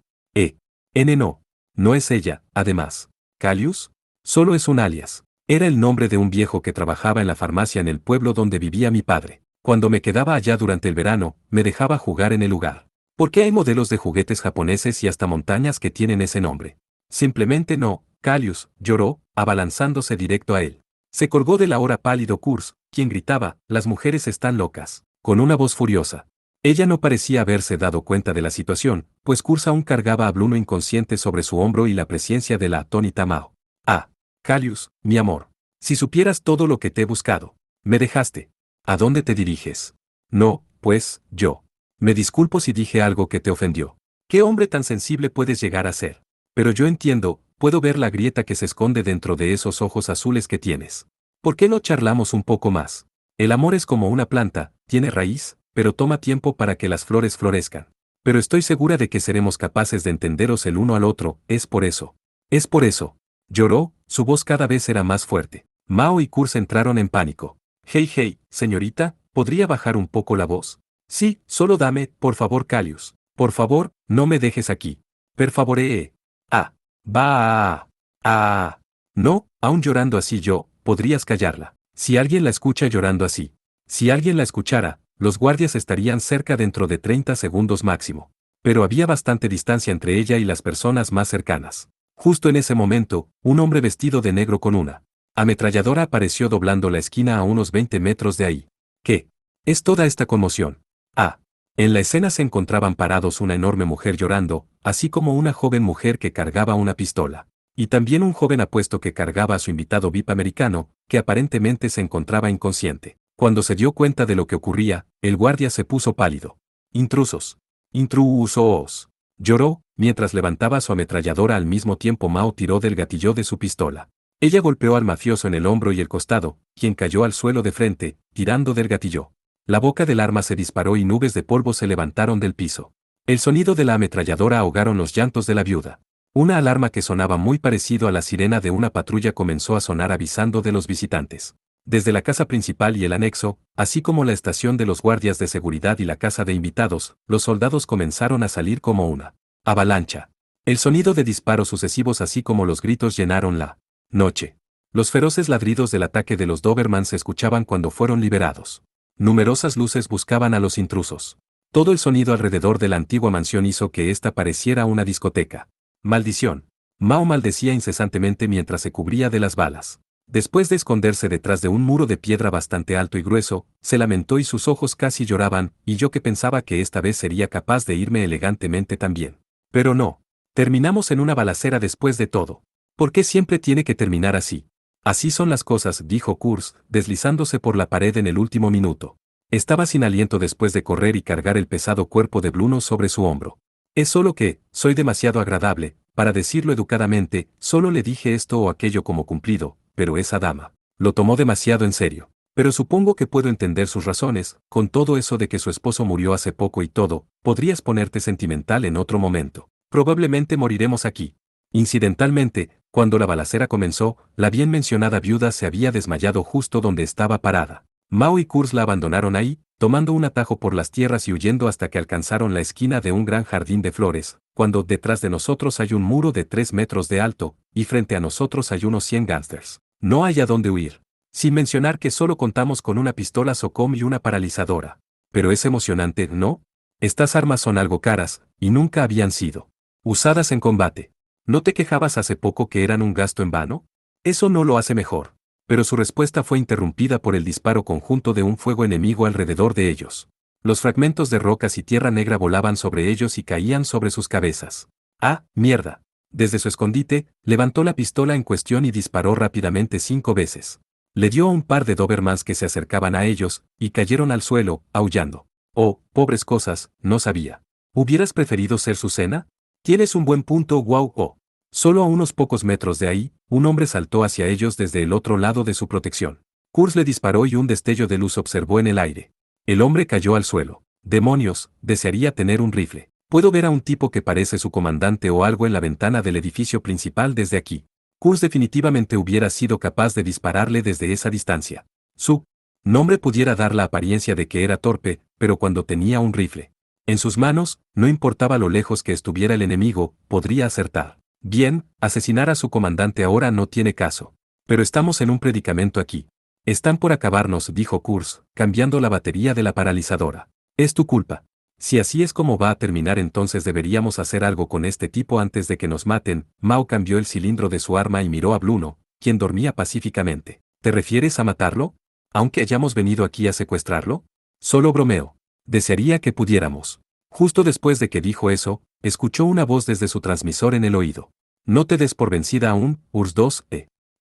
No. No es ella, además. ¿Callius? Solo es un alias. Era el nombre de un viejo que trabajaba en la farmacia en el pueblo donde vivía mi padre. Cuando me quedaba allá durante el verano, me dejaba jugar en el lugar. Porque hay modelos de juguetes japoneses y hasta montañas que tienen ese nombre. Simplemente no, Callius, lloró, abalanzándose directo a él. Se colgó del ahora pálido Kurz, quien gritaba, las mujeres están locas, con una voz furiosa. Ella no parecía haberse dado cuenta de la situación, pues Kurz aún cargaba a Bruno inconsciente sobre su hombro y la presencia de la atónita Mao. Callius, mi amor. Si supieras todo lo que te he buscado. Me dejaste. ¿A dónde te diriges? No, pues, yo. Me disculpo si dije algo que te ofendió. ¿Qué hombre tan sensible puedes llegar a ser? Pero yo entiendo, puedo ver la grieta que se esconde dentro de esos ojos azules que tienes. ¿Por qué no charlamos un poco más? El amor es como una planta, tiene raíz, pero toma tiempo para que las flores florezcan. Pero estoy segura de que seremos capaces de entenderos el uno al otro, es por eso. Es por eso. Lloró, su voz cada vez era más fuerte. Mao y Kurz entraron en pánico. Señorita, ¿podría bajar un poco la voz? Sí, solo dame, por favor Callius. Por favor, no me dejes aquí. Per favore. No, aún llorando así podrías callarla. Si alguien la escucha llorando así. Si alguien la escuchara, los guardias estarían cerca dentro de 30 segundos máximo. Pero había bastante distancia entre ella y las personas más cercanas. Justo en ese momento, un hombre vestido de negro con una ametralladora apareció doblando la esquina a unos 20 metros de ahí. ¿Qué es toda esta conmoción? En la escena se encontraban parados una enorme mujer llorando, así como una joven mujer que cargaba una pistola. Y también un joven apuesto que cargaba a su invitado VIP americano, que aparentemente se encontraba inconsciente. Cuando se dio cuenta de lo que ocurría, el guardia se puso pálido. Intrusos. Intrusos. Lloró, mientras levantaba su ametralladora al mismo tiempo Mao tiró del gatillo de su pistola. Ella golpeó al mafioso en el hombro y el costado, quien cayó al suelo de frente, tirando del gatillo. La boca del arma se disparó y nubes de polvo se levantaron del piso. El sonido de la ametralladora ahogaron los llantos de la viuda. Una alarma que sonaba muy parecido a la sirena de una patrulla comenzó a sonar avisando de los visitantes. Desde la casa principal y el anexo, así como la estación de los guardias de seguridad y la casa de invitados, los soldados comenzaron a salir como una avalancha. El sonido de disparos sucesivos así como los gritos llenaron la noche. Los feroces ladridos del ataque de los Doberman se escuchaban cuando fueron liberados. Numerosas luces buscaban a los intrusos. Todo el sonido alrededor de la antigua mansión hizo que ésta pareciera una discoteca. Maldición. Mao maldecía incesantemente mientras se cubría de las balas. Después de esconderse detrás de un muro de piedra bastante alto y grueso, se lamentó y sus ojos casi lloraban, y yo que pensaba que esta vez sería capaz de irme elegantemente también. Pero no. Terminamos en una balacera después de todo. ¿Por qué siempre tiene que terminar así? Así son las cosas, dijo Kurz, deslizándose por la pared en el último minuto. Estaba sin aliento después de correr y cargar el pesado cuerpo de Bruno sobre su hombro. Es solo que, soy demasiado agradable, para decirlo educadamente, solo le dije esto o aquello como cumplido, pero esa dama lo tomó demasiado en serio. Pero supongo que puedo entender sus razones, con todo eso de que su esposo murió hace poco y todo, podrías ponerte sentimental en otro momento. Probablemente moriremos aquí. Incidentalmente, cuando la balacera comenzó, la bien mencionada viuda se había desmayado justo donde estaba parada. Mao y Kurz la abandonaron ahí, tomando un atajo por las tierras y huyendo hasta que alcanzaron la esquina de un gran jardín de flores, cuando detrás de nosotros hay un muro de 3 metros de alto, y frente a nosotros hay unos 100 gángsters. No hay a dónde huir. Sin mencionar que solo contamos con una pistola SOCOM y una paralizadora. Pero es emocionante, ¿no? Estas armas son algo caras, y nunca habían sido usadas en combate. ¿No te quejabas hace poco que eran un gasto en vano? Eso no lo hace mejor. Pero su respuesta fue interrumpida por el disparo conjunto de un fuego enemigo alrededor de ellos. Los fragmentos de rocas y tierra negra volaban sobre ellos y caían sobre sus cabezas. ¡Ah, mierda! Desde su escondite, levantó la pistola en cuestión y disparó rápidamente 5 veces. Le dio a un par de Dobermans que se acercaban a ellos, y cayeron al suelo, aullando. Oh, pobres cosas, no sabía. ¿Hubieras preferido ser su cena? Tienes un buen punto, wow, oh. Solo a unos pocos metros de ahí, un hombre saltó hacia ellos desde el otro lado de su protección. Kurz le disparó y un destello de luz observó en el aire. El hombre cayó al suelo. Demonios, desearía tener un rifle. Puedo ver a un tipo que parece su comandante o algo en la ventana del edificio principal desde aquí. Kurz definitivamente hubiera sido capaz de dispararle desde esa distancia. Su nombre pudiera dar la apariencia de que era torpe, pero cuando tenía un rifle en sus manos, no importaba lo lejos que estuviera el enemigo, podría acertar. Bien, asesinar a su comandante ahora no tiene caso. Pero estamos en un predicamento aquí. Están por acabarnos, dijo Kurz, cambiando la batería de la paralizadora. Es tu culpa. Si así es como va a terminar, entonces deberíamos hacer algo con este tipo antes de que nos maten. Mao cambió el cilindro de su arma y miró a Bruno, quien dormía pacíficamente. ¿Te refieres a matarlo? ¿Aunque hayamos venido aquí a secuestrarlo? Solo bromeo. Desearía que pudiéramos. Justo después de que dijo eso, escuchó una voz desde su transmisor en el oído. No te des por vencida aún, URSS 2,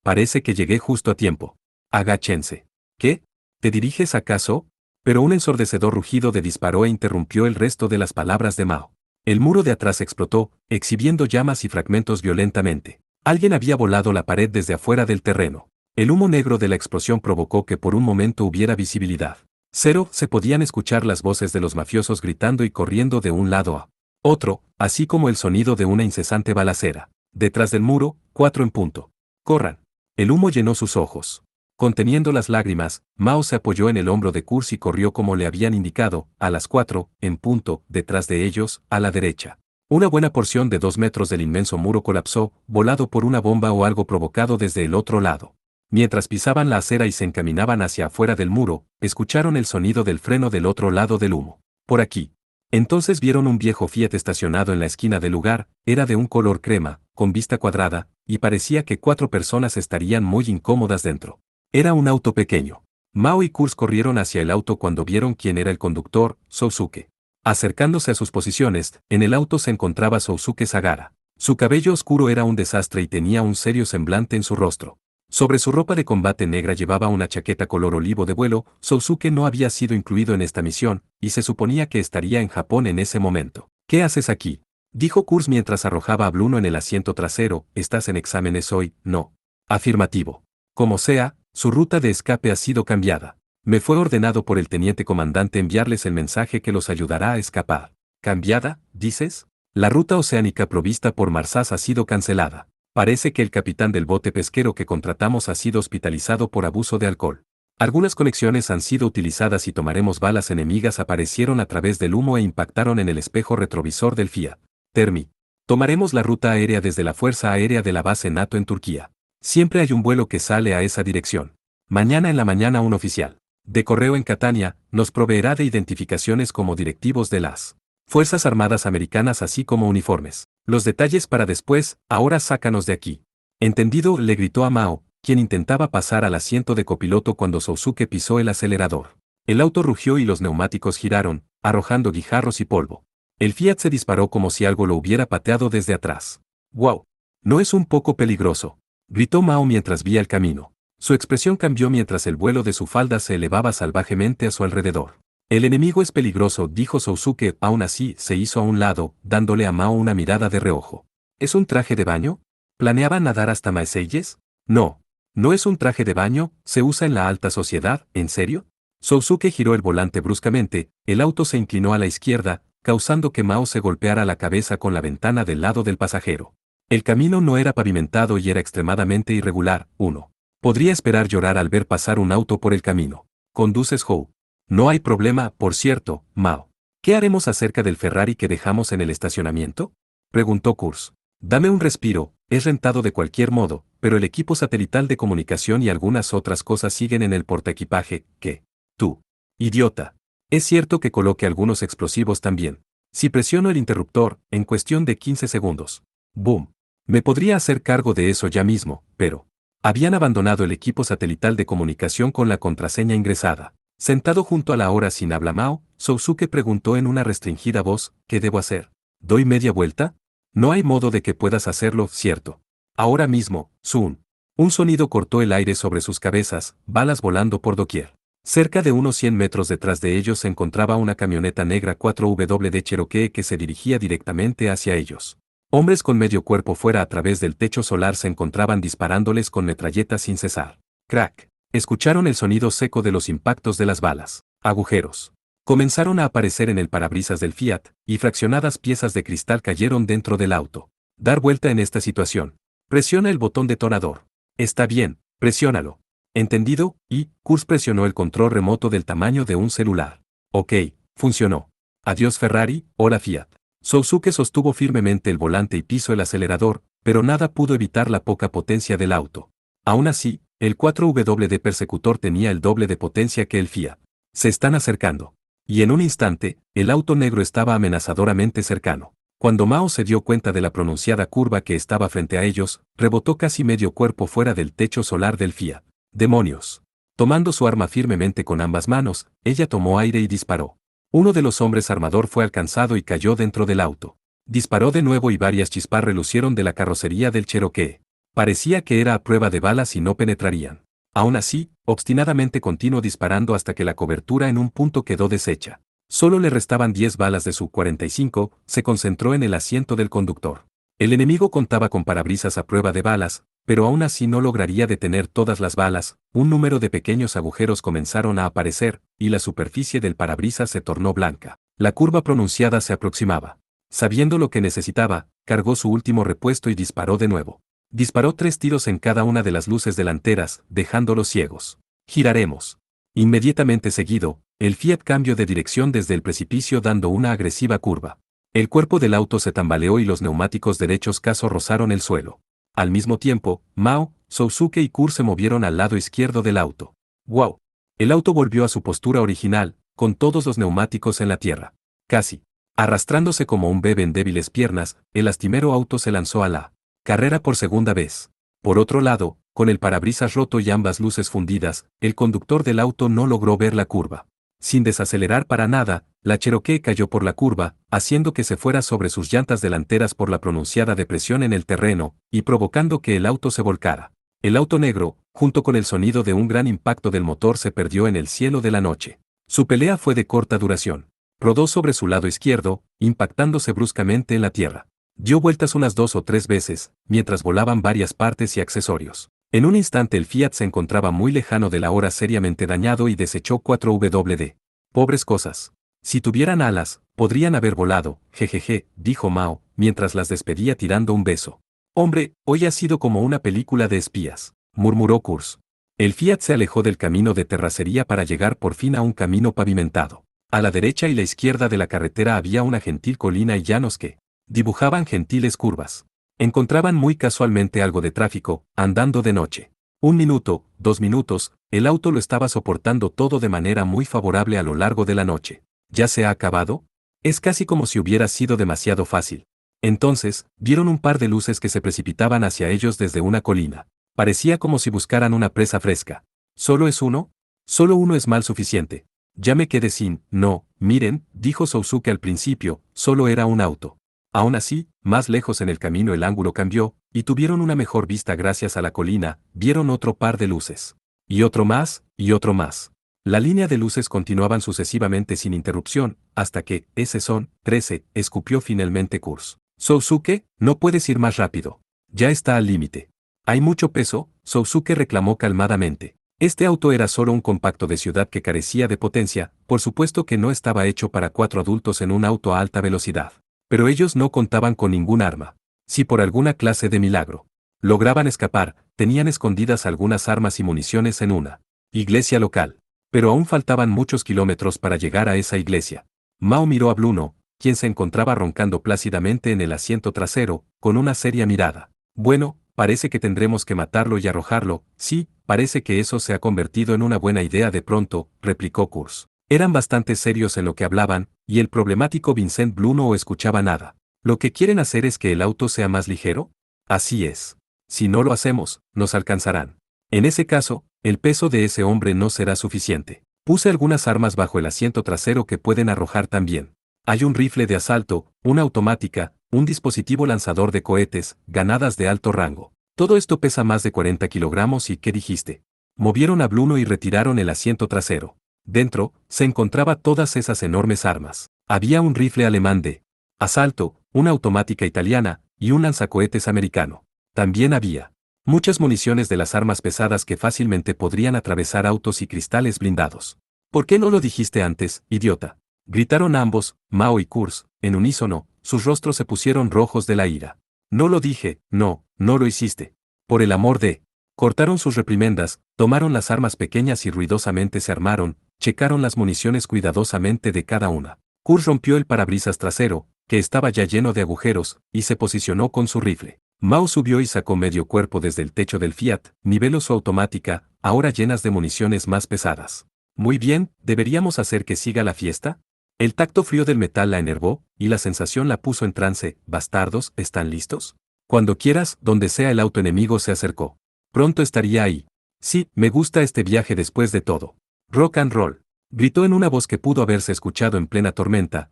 Parece que llegué justo a tiempo. Agáchense. ¿Qué? ¿Te diriges acaso? Pero un ensordecedor rugido de disparó e interrumpió el resto de las palabras de Mao. El muro de atrás explotó, exhibiendo llamas y fragmentos violentamente. Alguien había volado la pared desde afuera del terreno. El humo negro de la explosión provocó que por un momento hubiera visibilidad. Cero, se podían escuchar las voces de los mafiosos gritando y corriendo de un lado a otro, así como el sonido de una incesante balacera. Detrás del muro, 4 en punto. ¡Corran! El humo llenó sus ojos. Conteniendo las lágrimas, Mao se apoyó en el hombro de Kurz y corrió como le habían indicado, a las 4, en punto, detrás de ellos, a la derecha. Una buena porción de 2 metros del inmenso muro colapsó, volado por una bomba o algo provocado desde el otro lado. Mientras pisaban la acera y se encaminaban hacia afuera del muro, escucharon el sonido del freno del otro lado del humo. Por aquí. Entonces vieron un viejo Fiat estacionado en la esquina del lugar, era de un color crema, con vista cuadrada, y parecía que 4 personas estarían muy incómodas dentro. Era un auto pequeño. Mao y Kurz corrieron hacia el auto cuando vieron quién era el conductor, Sousuke. Acercándose a sus posiciones, en el auto se encontraba Sousuke Sagara. Su cabello oscuro era un desastre y tenía un serio semblante en su rostro. Sobre su ropa de combate negra llevaba una chaqueta color olivo de vuelo. Sousuke no había sido incluido en esta misión, y se suponía que estaría en Japón en ese momento. ¿Qué haces aquí?, dijo Kurz mientras arrojaba a Bruno en el asiento trasero. ¿Estás en exámenes hoy? No. Afirmativo. Como sea, su ruta de escape ha sido cambiada. Me fue ordenado por el teniente comandante enviarles el mensaje que los ayudará a escapar. ¿Cambiada, dices? La ruta oceánica provista por Marsas ha sido cancelada. Parece que el capitán del bote pesquero que contratamos ha sido hospitalizado por abuso de alcohol. Algunas conexiones han sido utilizadas y tomaremos balas enemigas aparecieron a través del humo e impactaron en el espejo retrovisor del Fiat. Termi. Tomaremos la ruta aérea desde la Fuerza Aérea de la base NATO en Turquía. Siempre hay un vuelo que sale a esa dirección. Mañana en la mañana un oficial de correo en Catania nos proveerá de identificaciones como directivos de las Fuerzas Armadas Americanas así como uniformes. Los detalles para después, ahora sácanos de aquí. Entendido, le gritó a Mao, quien intentaba pasar al asiento de copiloto cuando Sousuke pisó el acelerador. El auto rugió y los neumáticos giraron, arrojando guijarros y polvo. El Fiat se disparó como si algo lo hubiera pateado desde atrás. ¡Wow! ¿No es un poco peligroso?, gritó Mao mientras vía el camino. Su expresión cambió mientras el vuelo de su falda se elevaba salvajemente a su alrededor. El enemigo es peligroso, dijo Sousuke, aún así se hizo a un lado, dándole a Mao una mirada de reojo. ¿Es un traje de baño? ¿Planeaba nadar hasta Maeselles? No. No es un traje de baño, se usa en la alta sociedad, ¿en serio? Sousuke giró el volante bruscamente, el auto se inclinó a la izquierda, causando que Mao se golpeara la cabeza con la ventana del lado del pasajero. El camino no era pavimentado y era extremadamente irregular. 1. Podría esperar llorar al ver pasar un auto por el camino. ¿Conduces, Hou? No hay problema, por cierto, Mao. ¿Qué haremos acerca del Ferrari que dejamos en el estacionamiento?, preguntó Kurz. Dame un respiro, es rentado de cualquier modo, pero el equipo satelital de comunicación y algunas otras cosas siguen en el portaequipaje. ¿Qué? Tú. Idiota. Es cierto que coloque algunos explosivos también. Si presiono el interruptor, en cuestión de 15 segundos. ¡Boom! Me podría hacer cargo de eso ya mismo, pero... Habían abandonado el equipo satelital de comunicación con la contraseña ingresada. Sentado junto a la hora sin habla Mao, Sousuke preguntó en una restringida voz, ¿qué debo hacer? ¿Doy media vuelta? No hay modo de que puedas hacerlo, ¿cierto? Ahora mismo, Sun. Un sonido cortó el aire sobre sus cabezas, balas volando por doquier. Cerca de unos 100 metros detrás de ellos se encontraba una camioneta negra 4WD Cherokee que se dirigía directamente hacia ellos. Hombres con medio cuerpo fuera a través del techo solar se encontraban disparándoles con metralletas sin cesar. Crack. Escucharon el sonido seco de los impactos de las balas. Agujeros. Comenzaron a aparecer en el parabrisas del Fiat, y fraccionadas piezas de cristal cayeron dentro del auto. Dar vuelta en esta situación. Presiona el botón detonador. Está bien, presiónalo. ¿Entendido? Y, Kurz presionó el control remoto del tamaño de un celular. Ok, funcionó. Adiós Ferrari, hola Fiat. Sousuke sostuvo firmemente el volante y pisó el acelerador, pero nada pudo evitar la poca potencia del auto. Aún así, el 4WD Persecutor tenía el doble de potencia que el Fiat. Se están acercando. Y en un instante, el auto negro estaba amenazadoramente cercano. Cuando Mao se dio cuenta de la pronunciada curva que estaba frente a ellos, rebotó casi medio cuerpo fuera del techo solar del Fiat. ¡Demonios! Tomando su arma firmemente con ambas manos, ella tomó aire y disparó. Uno de los hombres armador fue alcanzado y cayó dentro del auto. Disparó de nuevo y varias chispas relucieron de la carrocería del Cherokee. Parecía que era a prueba de balas y no penetrarían. Aún así, obstinadamente continuó disparando hasta que la cobertura en un punto quedó deshecha. Solo le restaban 10 balas de su 45, se concentró en el asiento del conductor. El enemigo contaba con parabrisas a prueba de balas, pero aún así no lograría detener todas las balas. Un número de pequeños agujeros comenzaron a aparecer, y la superficie del parabrisas se tornó blanca. La curva pronunciada se aproximaba. Sabiendo lo que necesitaba, cargó su último repuesto y disparó de nuevo. Disparó 3 tiros en cada una de las luces delanteras, dejándolos ciegos. Giraremos. Inmediatamente seguido, el Fiat cambió de dirección desde el precipicio dando una agresiva curva. El cuerpo del auto se tambaleó y los neumáticos derechos casi rozaron el suelo. Al mismo tiempo, Mao, Sousuke y Kurz se movieron al lado izquierdo del auto. ¡Wow! El auto volvió a su postura original, con todos los neumáticos en la tierra. Casi. Arrastrándose como un bebé en débiles piernas, el lastimero auto se lanzó a la carrera por segunda vez. Por otro lado, con el parabrisas roto y ambas luces fundidas, el conductor del auto no logró ver la curva. Sin desacelerar para nada, la Cherokee cayó por la curva, haciendo que se fuera sobre sus llantas delanteras por la pronunciada depresión en el terreno, y provocando que el auto se volcara. El auto negro, junto con el sonido de un gran impacto del motor, se perdió en el cielo de la noche. Su pelea fue de corta duración. Rodó sobre su lado izquierdo, impactándose bruscamente en la tierra. Dio vueltas unas 2 o 3 veces, mientras volaban varias partes y accesorios. En un instante el Fiat se encontraba muy lejano de la hora, seriamente dañado, y desechó 4WD. Pobres cosas. Si tuvieran alas, podrían haber volado, jejeje, dijo Mao, mientras las despedía tirando un beso. Hombre, hoy ha sido como una película de espías, murmuró Kurz. El Fiat se alejó del camino de terracería para llegar por fin a un camino pavimentado. A la derecha y la izquierda de la carretera había una gentil colina y llanos que dibujaban gentiles curvas. Encontraban muy casualmente algo de tráfico, andando de noche. 1 minuto, 2 minutos, el auto lo estaba soportando todo de manera muy favorable a lo largo de la noche. ¿Ya se ha acabado? Es casi como si hubiera sido demasiado fácil. Entonces, vieron un par de luces que se precipitaban hacia ellos desde una colina. Parecía como si buscaran una presa fresca. ¿Solo es uno? Solo uno es mal suficiente. Ya me quedé sin. No, miren, dijo Sousuke al principio, solo era un auto. Aún así, más lejos en el camino el ángulo cambió, y tuvieron una mejor vista gracias a la colina. Vieron otro par de luces. Y otro más, y otro más. La línea de luces continuaban sucesivamente sin interrupción, hasta que, ese son, 13, escupió finalmente Kurz. Sousuke, no puedes ir más rápido. Ya está al límite. Hay mucho peso, Sousuke reclamó calmadamente. Este auto era solo un compacto de ciudad que carecía de potencia, por supuesto que no estaba hecho para 4 adultos en un auto a alta velocidad. Pero ellos no contaban con ningún arma. Si por alguna clase de milagro lograban escapar, tenían escondidas algunas armas y municiones en una iglesia local. Pero aún faltaban muchos kilómetros para llegar a esa iglesia. Mao miró a Bruno, quien se encontraba roncando plácidamente en el asiento trasero, con una seria mirada. Bueno, parece que tendremos que matarlo y arrojarlo. Sí, parece que eso se ha convertido en una buena idea de pronto, replicó Kurz. Eran bastante serios en lo que hablaban, y el problemático Vincent Blue no escuchaba nada. ¿Lo que quieren hacer es que el auto sea más ligero? Así es. Si no lo hacemos, nos alcanzarán. En ese caso, el peso de ese hombre no será suficiente. Puse algunas armas bajo el asiento trasero que pueden arrojar también. Hay un rifle de asalto, una automática, un dispositivo lanzador de cohetes, granadas de alto rango. Todo esto pesa más de 40 kilogramos y ¿qué dijiste? Movieron a Bruno y retiraron el asiento trasero. Dentro, se encontraba todas esas enormes armas. Había un rifle alemán de asalto, una automática italiana, y un lanzacohetes americano. También había muchas municiones de las armas pesadas que fácilmente podrían atravesar autos y cristales blindados. ¿Por qué no lo dijiste antes, idiota? Gritaron ambos, Mao y Kurz, en unísono, sus rostros se pusieron rojos de la ira. No lo dije, no lo hiciste. Por el amor de... Cortaron sus reprimendas, tomaron las armas pequeñas y ruidosamente se armaron, checaron las municiones cuidadosamente de cada una. Kurz rompió el parabrisas trasero, que estaba ya lleno de agujeros, y se posicionó con su rifle. Mao subió y sacó medio cuerpo desde el techo del Fiat, niveló su automática, ahora llenas de municiones más pesadas. Muy bien, ¿deberíamos hacer que siga la fiesta? El tacto frío del metal la enervó, y la sensación la puso en trance. Bastardos, ¿están listos? Cuando quieras, donde sea el auto enemigo se acercó. Pronto estaría ahí. Sí, me gusta este viaje después de todo. Rock and roll. Gritó en una voz que pudo haberse escuchado en plena tormenta,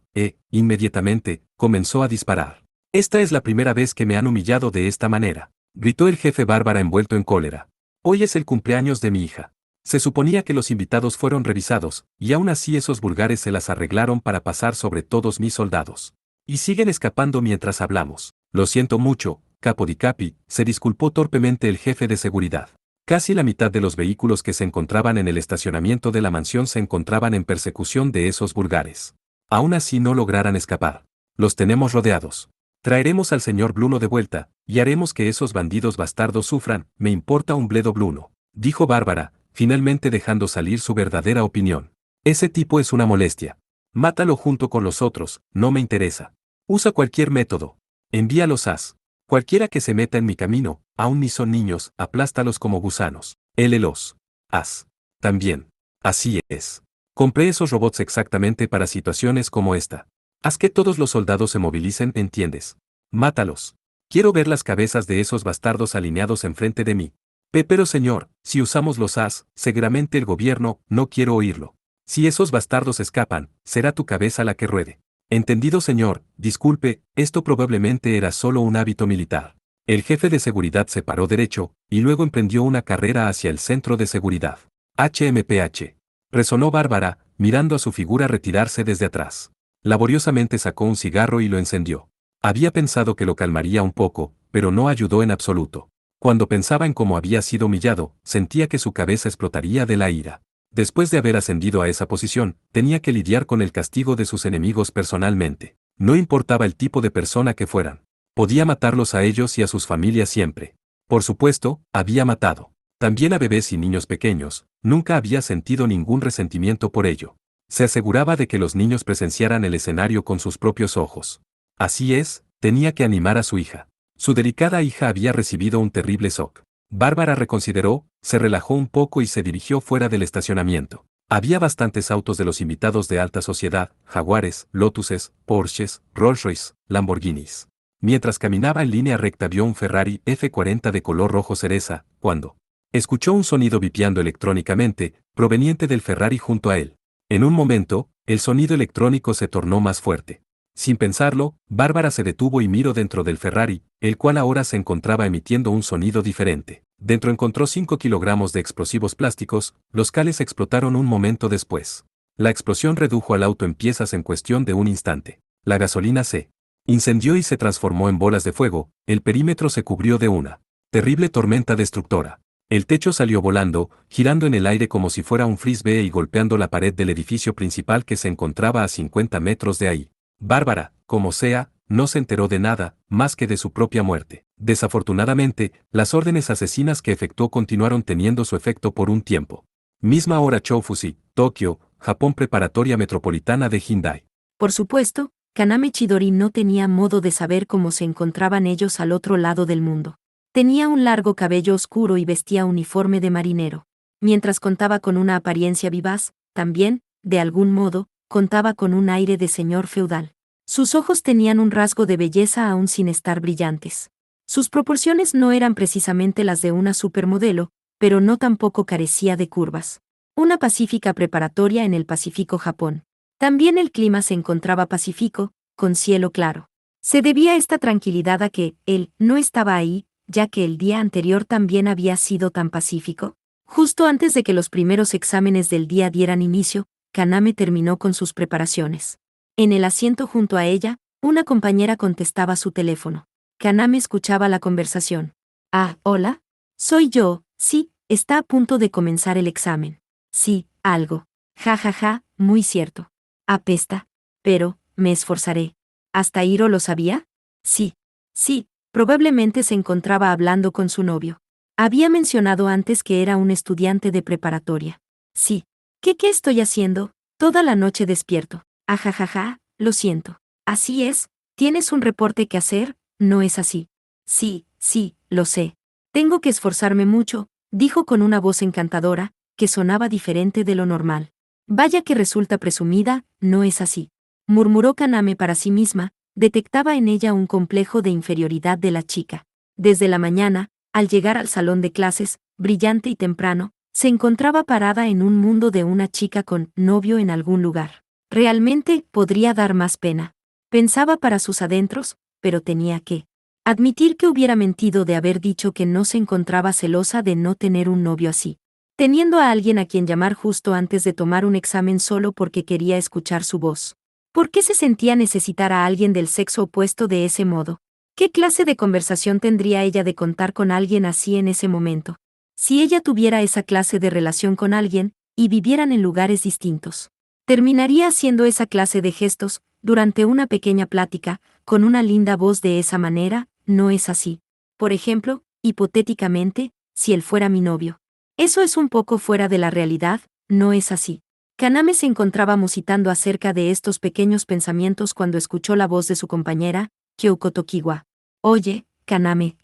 inmediatamente, comenzó a disparar. Esta es la primera vez que me han humillado de esta manera. Gritó el jefe Bárbara envuelto en cólera. Hoy es el cumpleaños de mi hija. Se suponía que los invitados fueron revisados, y aún así esos vulgares se las arreglaron para pasar sobre todos mis soldados. Y siguen escapando mientras hablamos. Lo siento mucho, Capo di Capi, se disculpó torpemente el jefe de seguridad. Casi la mitad de los vehículos que se encontraban en el estacionamiento de la mansión se encontraban en persecución de esos vulgares. Aún así no lograran escapar. Los tenemos rodeados. Traeremos al señor Bruno de vuelta, y haremos que esos bandidos bastardos sufran, me importa un bledo Bruno, dijo Bárbara, finalmente dejando salir su verdadera opinión. Ese tipo es una molestia. Mátalo junto con los otros, no me interesa. Usa cualquier método. Envíalos as. Cualquiera que se meta en mi camino, aún ni son niños, aplástalos como gusanos. Los as. También. Así es. Compré esos robots exactamente para situaciones como esta. Haz que todos los soldados se movilicen, ¿entiendes? Mátalos. Quiero ver las cabezas de esos bastardos alineados enfrente de mí. Pero señor, si usamos los as, seguramente el gobierno, no quiero oírlo. Si esos bastardos escapan, será tu cabeza la que ruede. Entendido señor, disculpe, esto probablemente era solo un hábito militar. El jefe de seguridad se paró derecho, y luego emprendió una carrera hacia el centro de seguridad. HMPH. Resonó Bárbara, mirando a su figura retirarse desde atrás. Laboriosamente sacó un cigarro y lo encendió. Había pensado que lo calmaría un poco, pero no ayudó en absoluto. Cuando pensaba en cómo había sido humillado, sentía que su cabeza explotaría de la ira. Después de haber ascendido a esa posición, tenía que lidiar con el castigo de sus enemigos personalmente. No importaba el tipo de persona que fueran. Podía matarlos a ellos y a sus familias siempre. Por supuesto, había matado. También a bebés y niños pequeños, nunca había sentido ningún resentimiento por ello. Se aseguraba de que los niños presenciaran el escenario con sus propios ojos. Así es, tenía que animar a su hija. Su delicada hija había recibido un terrible shock. Bárbara reconsideró, se relajó un poco y se dirigió fuera del estacionamiento. Había bastantes autos de los invitados de alta sociedad, Jaguares, Lotuses, Porsches, Rolls-Royce, Lamborghinis. Mientras caminaba en línea recta vio un Ferrari F40 de color rojo cereza, cuando escuchó un sonido vipiando electrónicamente, proveniente del Ferrari junto a él. En un momento, el sonido electrónico se tornó más fuerte. Sin pensarlo, Bárbara se detuvo y miró dentro del Ferrari, el cual ahora se encontraba emitiendo un sonido diferente. Dentro encontró 5 kilogramos de explosivos plásticos, los cuales explotaron un momento después. La explosión redujo al auto en piezas en cuestión de un instante. La gasolina se incendió y se transformó en bolas de fuego, el perímetro se cubrió de una terrible tormenta destructora. El techo salió volando, girando en el aire como si fuera un frisbee y golpeando la pared del edificio principal que se encontraba a 50 metros de ahí. Bárbara, como sea, no se enteró de nada, más que de su propia muerte. Desafortunadamente, las órdenes asesinas que efectuó continuaron teniendo su efecto por un tiempo. Misma hora Chōfushi, Tokio, Japón Preparatoria Metropolitana de Hyundai. Por supuesto, Kaname Chidori no tenía modo de saber cómo se encontraban ellos al otro lado del mundo. Tenía un largo cabello oscuro y vestía uniforme de marinero. Mientras contaba con una apariencia vivaz, también, de algún modo, contaba con un aire de señor feudal. Sus ojos tenían un rasgo de belleza aún sin estar brillantes. Sus proporciones no eran precisamente las de una supermodelo, pero no tampoco carecía de curvas. Una pacífica preparatoria en el Pacífico, Japón. También el clima se encontraba pacífico, con cielo claro. Se debía esta tranquilidad a que él no estaba ahí, ya que el día anterior también había sido tan pacífico. Justo antes de que los primeros exámenes del día dieran inicio, Kaname terminó con sus preparaciones. En el asiento junto a ella, una compañera contestaba su teléfono. Kaname escuchaba la conversación. Ah, hola. Soy yo, sí, está a punto de comenzar el examen. Sí, algo. Ja ja ja, muy cierto. Apesta. Pero, me esforzaré. ¿Hasta Hiro lo sabía? Sí. Sí, probablemente se encontraba hablando con su novio. Había mencionado antes que era un estudiante de preparatoria. Sí. ¿Qué estoy haciendo? Toda la noche despierto. Ajajaja, lo siento. Así es, tienes un reporte que hacer, ¿no es así? Sí, sí, lo sé. Tengo que esforzarme mucho, dijo con una voz encantadora, que sonaba diferente de lo normal. Vaya que resulta presumida, ¿no es así? Murmuró Kaname para sí misma, detectaba en ella un complejo de inferioridad de la chica. Desde la mañana, al llegar al salón de clases, brillante y temprano, se encontraba parada en un mundo de una chica con novio en algún lugar. Realmente podría dar más pena. Pensaba para sus adentros, pero tenía que admitir que hubiera mentido de haber dicho que no se encontraba celosa de no tener un novio así. Teniendo a alguien a quien llamar justo antes de tomar un examen solo porque quería escuchar su voz. ¿Por qué se sentía necesitar a alguien del sexo opuesto de ese modo? ¿Qué clase de conversación tendría ella de contar con alguien así en ese momento? Si ella tuviera esa clase de relación con alguien, y vivieran en lugares distintos. Terminaría haciendo esa clase de gestos, durante una pequeña plática, con una linda voz de esa manera, ¿no es así? Por ejemplo, hipotéticamente, si él fuera mi novio. Eso es un poco fuera de la realidad, ¿no es así? Kaname se encontraba musitando acerca de estos pequeños pensamientos cuando escuchó la voz de su compañera, Kyoko Tokiwa. Oye, Kaname,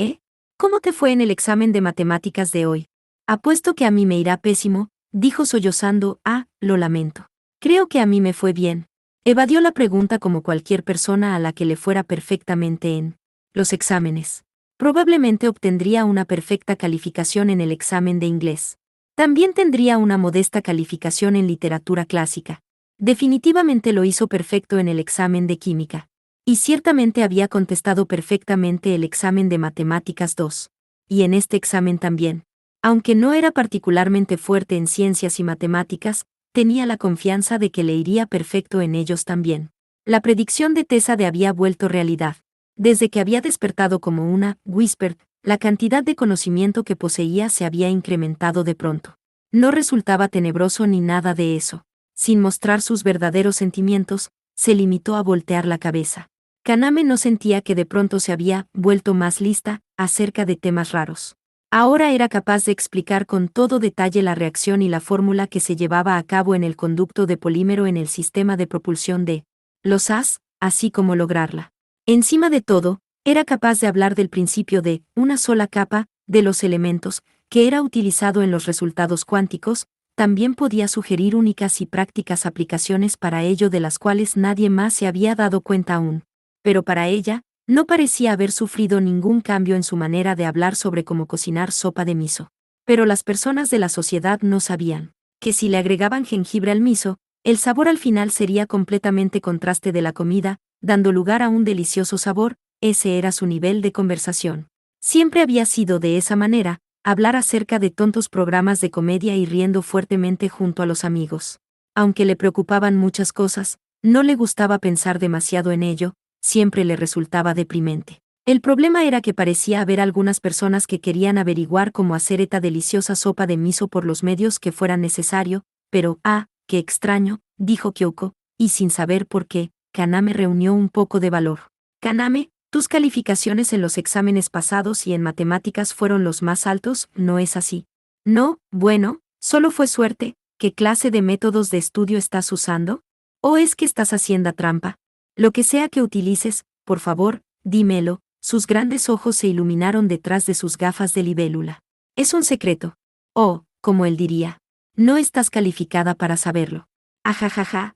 ¿cómo te fue en el examen de matemáticas de hoy? Apuesto que a mí me irá pésimo, dijo sollozando, lo lamento. Creo que a mí me fue bien. Evadió la pregunta como cualquier persona a la que le fuera perfectamente en los exámenes. Probablemente obtendría una perfecta calificación en el examen de inglés. También tendría una modesta calificación en literatura clásica. Definitivamente lo hizo perfecto en el examen de química. Y ciertamente había contestado perfectamente el examen de matemáticas 2. Y en este examen también. Aunque no era particularmente fuerte en ciencias y matemáticas, tenía la confianza de que le iría perfecto en ellos también. La predicción de Tessa había vuelto realidad. Desde que había despertado como una whisper, la cantidad de conocimiento que poseía se había incrementado de pronto. No resultaba tenebroso ni nada de eso. Sin mostrar sus verdaderos sentimientos, se limitó a voltear la cabeza. Kaname no sentía que de pronto se había vuelto más lista acerca de temas raros. Ahora era capaz de explicar con todo detalle la reacción y la fórmula que se llevaba a cabo en el conducto de polímero en el sistema de propulsión de los as, así como lograrla. Encima de todo, era capaz de hablar del principio de una sola capa de los elementos, que era utilizado en los resultados cuánticos, también podía sugerir únicas y prácticas aplicaciones para ello de las cuales nadie más se había dado cuenta aún. Pero para ella, no parecía haber sufrido ningún cambio en su manera de hablar sobre cómo cocinar sopa de miso. Pero las personas de la sociedad no sabían que si le agregaban jengibre al miso, el sabor al final sería completamente contraste de la comida, dando lugar a un delicioso sabor. Ese era su nivel de conversación. Siempre había sido de esa manera, hablar acerca de tontos programas de comedia y riendo fuertemente junto a los amigos. Aunque le preocupaban muchas cosas, no le gustaba pensar demasiado en ello, siempre le resultaba deprimente. El problema era que parecía haber algunas personas que querían averiguar cómo hacer esta deliciosa sopa de miso por los medios que fueran necesario, pero, qué extraño, dijo Kyoko, y sin saber por qué, Kaname reunió un poco de valor. Kaname, tus calificaciones en los exámenes pasados y en matemáticas fueron los más altos, ¿no es así? No, bueno, solo fue suerte. ¿Qué clase de métodos de estudio estás usando? ¿O es que estás haciendo trampa? Lo que sea que utilices, por favor, dímelo. Sus grandes ojos se iluminaron detrás de sus gafas de libélula. Es un secreto. Oh, como él diría. No estás calificada para saberlo. Ajajaja,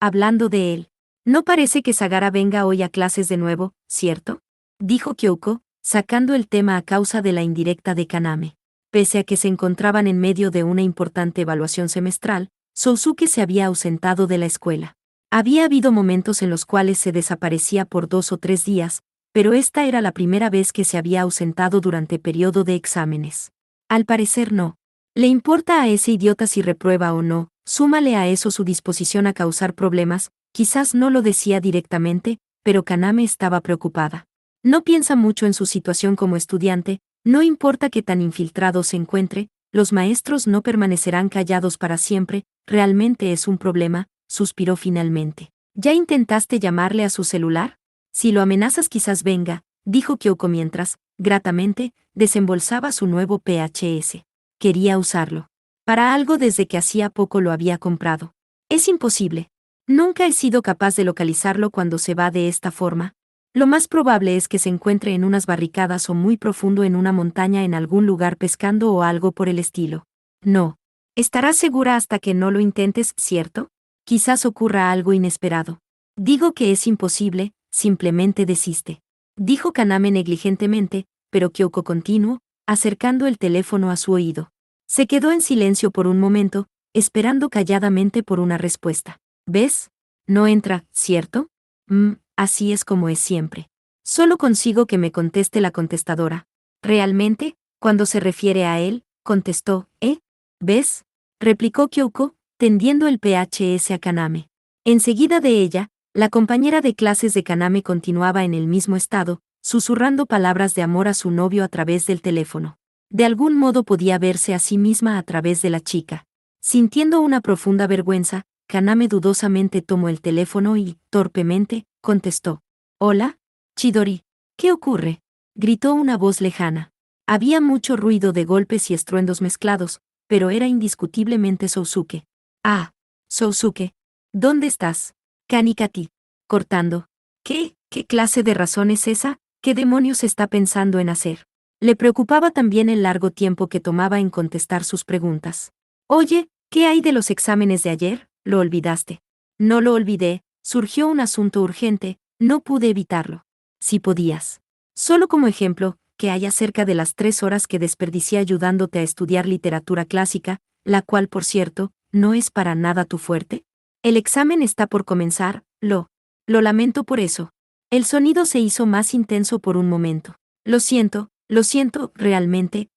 hablando de él. No parece que Sagara venga hoy a clases de nuevo, ¿cierto? Dijo Kyoko, sacando el tema a causa de la indirecta de Kaname. Pese a que se encontraban en medio de una importante evaluación semestral, Sousuke se había ausentado de la escuela. Había habido momentos en los cuales se desaparecía por 2 o 3 días, pero esta era la primera vez que se había ausentado durante periodo de exámenes. Al parecer no. Le importa a ese idiota si reprueba o no, súmale a eso su disposición a causar problemas, quizás no lo decía directamente, pero Kaname estaba preocupada. No piensa mucho en su situación como estudiante, no importa qué tan infiltrado se encuentre, los maestros no permanecerán callados para siempre, realmente es un problema, suspiró finalmente. ¿Ya intentaste llamarle a su celular? Si lo amenazas quizás venga, dijo Kyoko mientras, gratamente, desembolsaba su nuevo PHS. Quería usarlo. Para algo desde que hacía poco lo había comprado. Es imposible. Nunca he sido capaz de localizarlo cuando se va de esta forma. Lo más probable es que se encuentre en unas barricadas o muy profundo en una montaña en algún lugar pescando o algo por el estilo. No. Estarás segura hasta que no lo intentes, ¿cierto? Quizás ocurra algo inesperado. Digo que es imposible, simplemente desiste. Dijo Kaname negligentemente, pero Kyoko continuó, acercando el teléfono a su oído. Se quedó en silencio por un momento, esperando calladamente por una respuesta. ¿Ves? No entra, ¿cierto? Así es como es siempre. Solo consigo que me conteste la contestadora. Realmente, cuando se refiere a él, contestó, ¿eh? ¿Ves? Replicó Kyoko, tendiendo el PHS a Kaname. Enseguida de ella, la compañera de clases de Kaname continuaba en el mismo estado, susurrando palabras de amor a su novio a través del teléfono. De algún modo podía verse a sí misma a través de la chica. Sintiendo una profunda vergüenza, Kaname dudosamente tomó el teléfono y, torpemente, contestó. «Hola, Chidori. ¿Qué ocurre?», gritó una voz lejana. Había mucho ruido de golpes y estruendos mezclados, pero era indiscutiblemente Sousuke. «Ah, Sousuke. ¿Dónde estás?», Kanikati. Cortando. «¿Qué clase de razón es esa? ¿Qué demonios está pensando en hacer?». Le preocupaba también el largo tiempo que tomaba en contestar sus preguntas. «Oye, ¿qué hay de los exámenes de ayer? ¿Lo olvidaste?». «No lo olvidé, surgió un asunto urgente, no pude evitarlo». «Si podías». Solo como ejemplo, ¿qué hay acerca de las 3 horas que desperdicié ayudándote a estudiar literatura clásica, la cual, por cierto, no es para nada tu fuerte? El examen está por comenzar, lo lamento por eso». El sonido se hizo más intenso por un momento. Lo siento, realmente.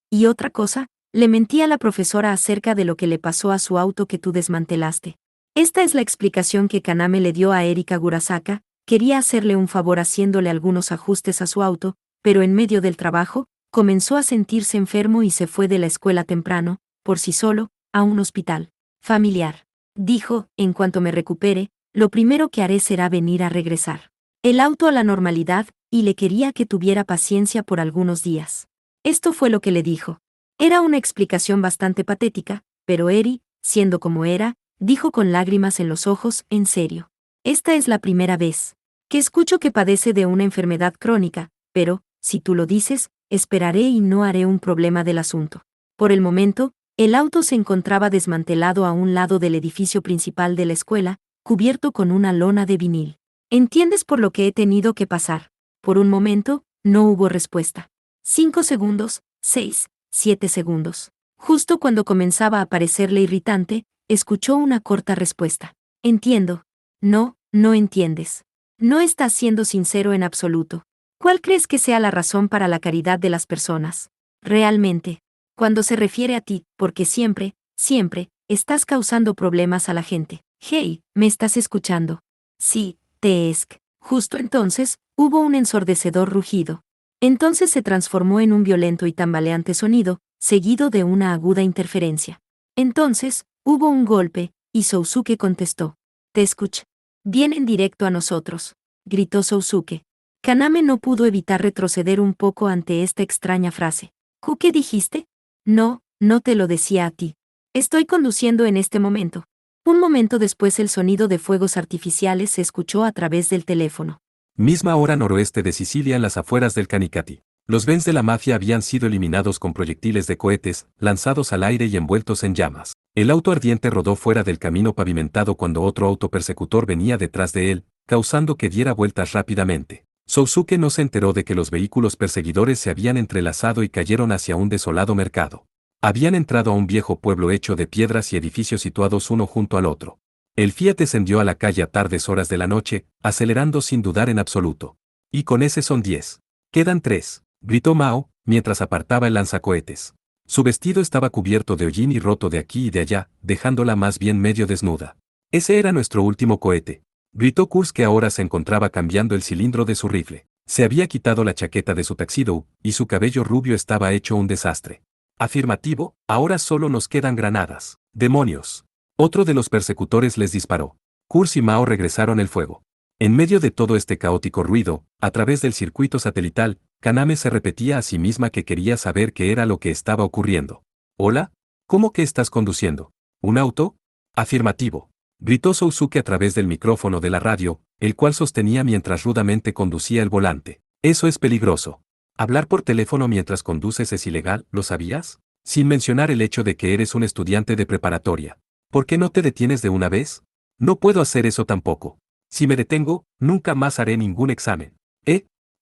Y otra cosa, le mentí a la profesora acerca de lo que le pasó a su auto que tú desmantelaste. Esta es la explicación que Kaname le dio a Erika Gurasaka. Quería hacerle un favor haciéndole algunos ajustes a su auto, pero en medio del trabajo, comenzó a sentirse enfermo y se fue de la escuela temprano, por sí solo, a un hospital familiar. Dijo, en cuanto me recupere, lo primero que haré será venir a regresar el auto a la normalidad, y le quería que tuviera paciencia por algunos días. Esto fue lo que le dijo. Era una explicación bastante patética, pero Eri, siendo como era, dijo con lágrimas en los ojos, en serio. Esta es la primera vez que escucho que padece de una enfermedad crónica, pero, si tú lo dices, esperaré y no haré un problema del asunto. Por el momento, el auto se encontraba desmantelado a un lado del edificio principal de la escuela, cubierto con una lona de vinil. ¿Entiendes por lo que he tenido que pasar? Por un momento, no hubo respuesta. 5 segundos, 6, 7 segundos. Justo cuando comenzaba a parecerle irritante, escuchó una corta respuesta. Entiendo. No entiendes. No estás siendo sincero en absoluto. ¿Cuál crees que sea la razón para la caridad de las personas? Realmente. Cuando se refiere a ti, porque siempre, estás causando problemas a la gente. Hey, ¿me estás escuchando? Sí. Teesk. Justo entonces, hubo un ensordecedor rugido. Entonces se transformó en un violento y tambaleante sonido, seguido de una aguda interferencia. Entonces, hubo un golpe, y Sousuke contestó. «Te escucho. Vienen directo a nosotros», gritó Sousuke. Kaname no pudo evitar retroceder un poco ante esta extraña frase. «¿Qué dijiste?» No te lo decía a ti. Estoy conduciendo en este momento». Un momento después el sonido de fuegos artificiales se escuchó a través del teléfono. Misma hora noroeste de Sicilia en las afueras del Kanikati. Los Benz de la mafia habían sido eliminados con proyectiles de cohetes, lanzados al aire y envueltos en llamas. El auto ardiente rodó fuera del camino pavimentado cuando otro auto persecutor venía detrás de él, causando que diera vueltas rápidamente. Sousuke no se enteró de que los vehículos perseguidores se habían entrelazado y cayeron hacia un desolado mercado. Habían entrado a un viejo pueblo hecho de piedras y edificios situados uno junto al otro. El Fiat descendió a la calle a tardes horas de la noche, acelerando sin dudar en absoluto. Y con ese son 10. Quedan 3, gritó Mao, mientras apartaba el lanzacohetes. Su vestido estaba cubierto de hollín y roto de aquí y de allá, dejándola más bien medio desnuda. Ese era nuestro último cohete, gritó Kurz, que ahora se encontraba cambiando el cilindro de su rifle. Se había quitado la chaqueta de su tuxedo, y su cabello rubio estaba hecho un desastre. Afirmativo, ahora solo nos quedan granadas. ¡Demonios! Otro de los persecutores les disparó. Kurz y Mao regresaron el fuego. En medio de todo este caótico ruido, a través del circuito satelital, Kaname se repetía a sí misma que quería saber qué era lo que estaba ocurriendo. ¿Hola? ¿Cómo que estás conduciendo? ¿Un auto? Afirmativo, gritó Sousuke a través del micrófono de la radio, el cual sostenía mientras rudamente conducía el volante. Eso es peligroso. Hablar por teléfono mientras conduces es ilegal, ¿lo sabías? Sin mencionar el hecho de que eres un estudiante de preparatoria. ¿Por qué no te detienes de una vez? No puedo hacer eso tampoco. Si me detengo, nunca más haré ningún examen.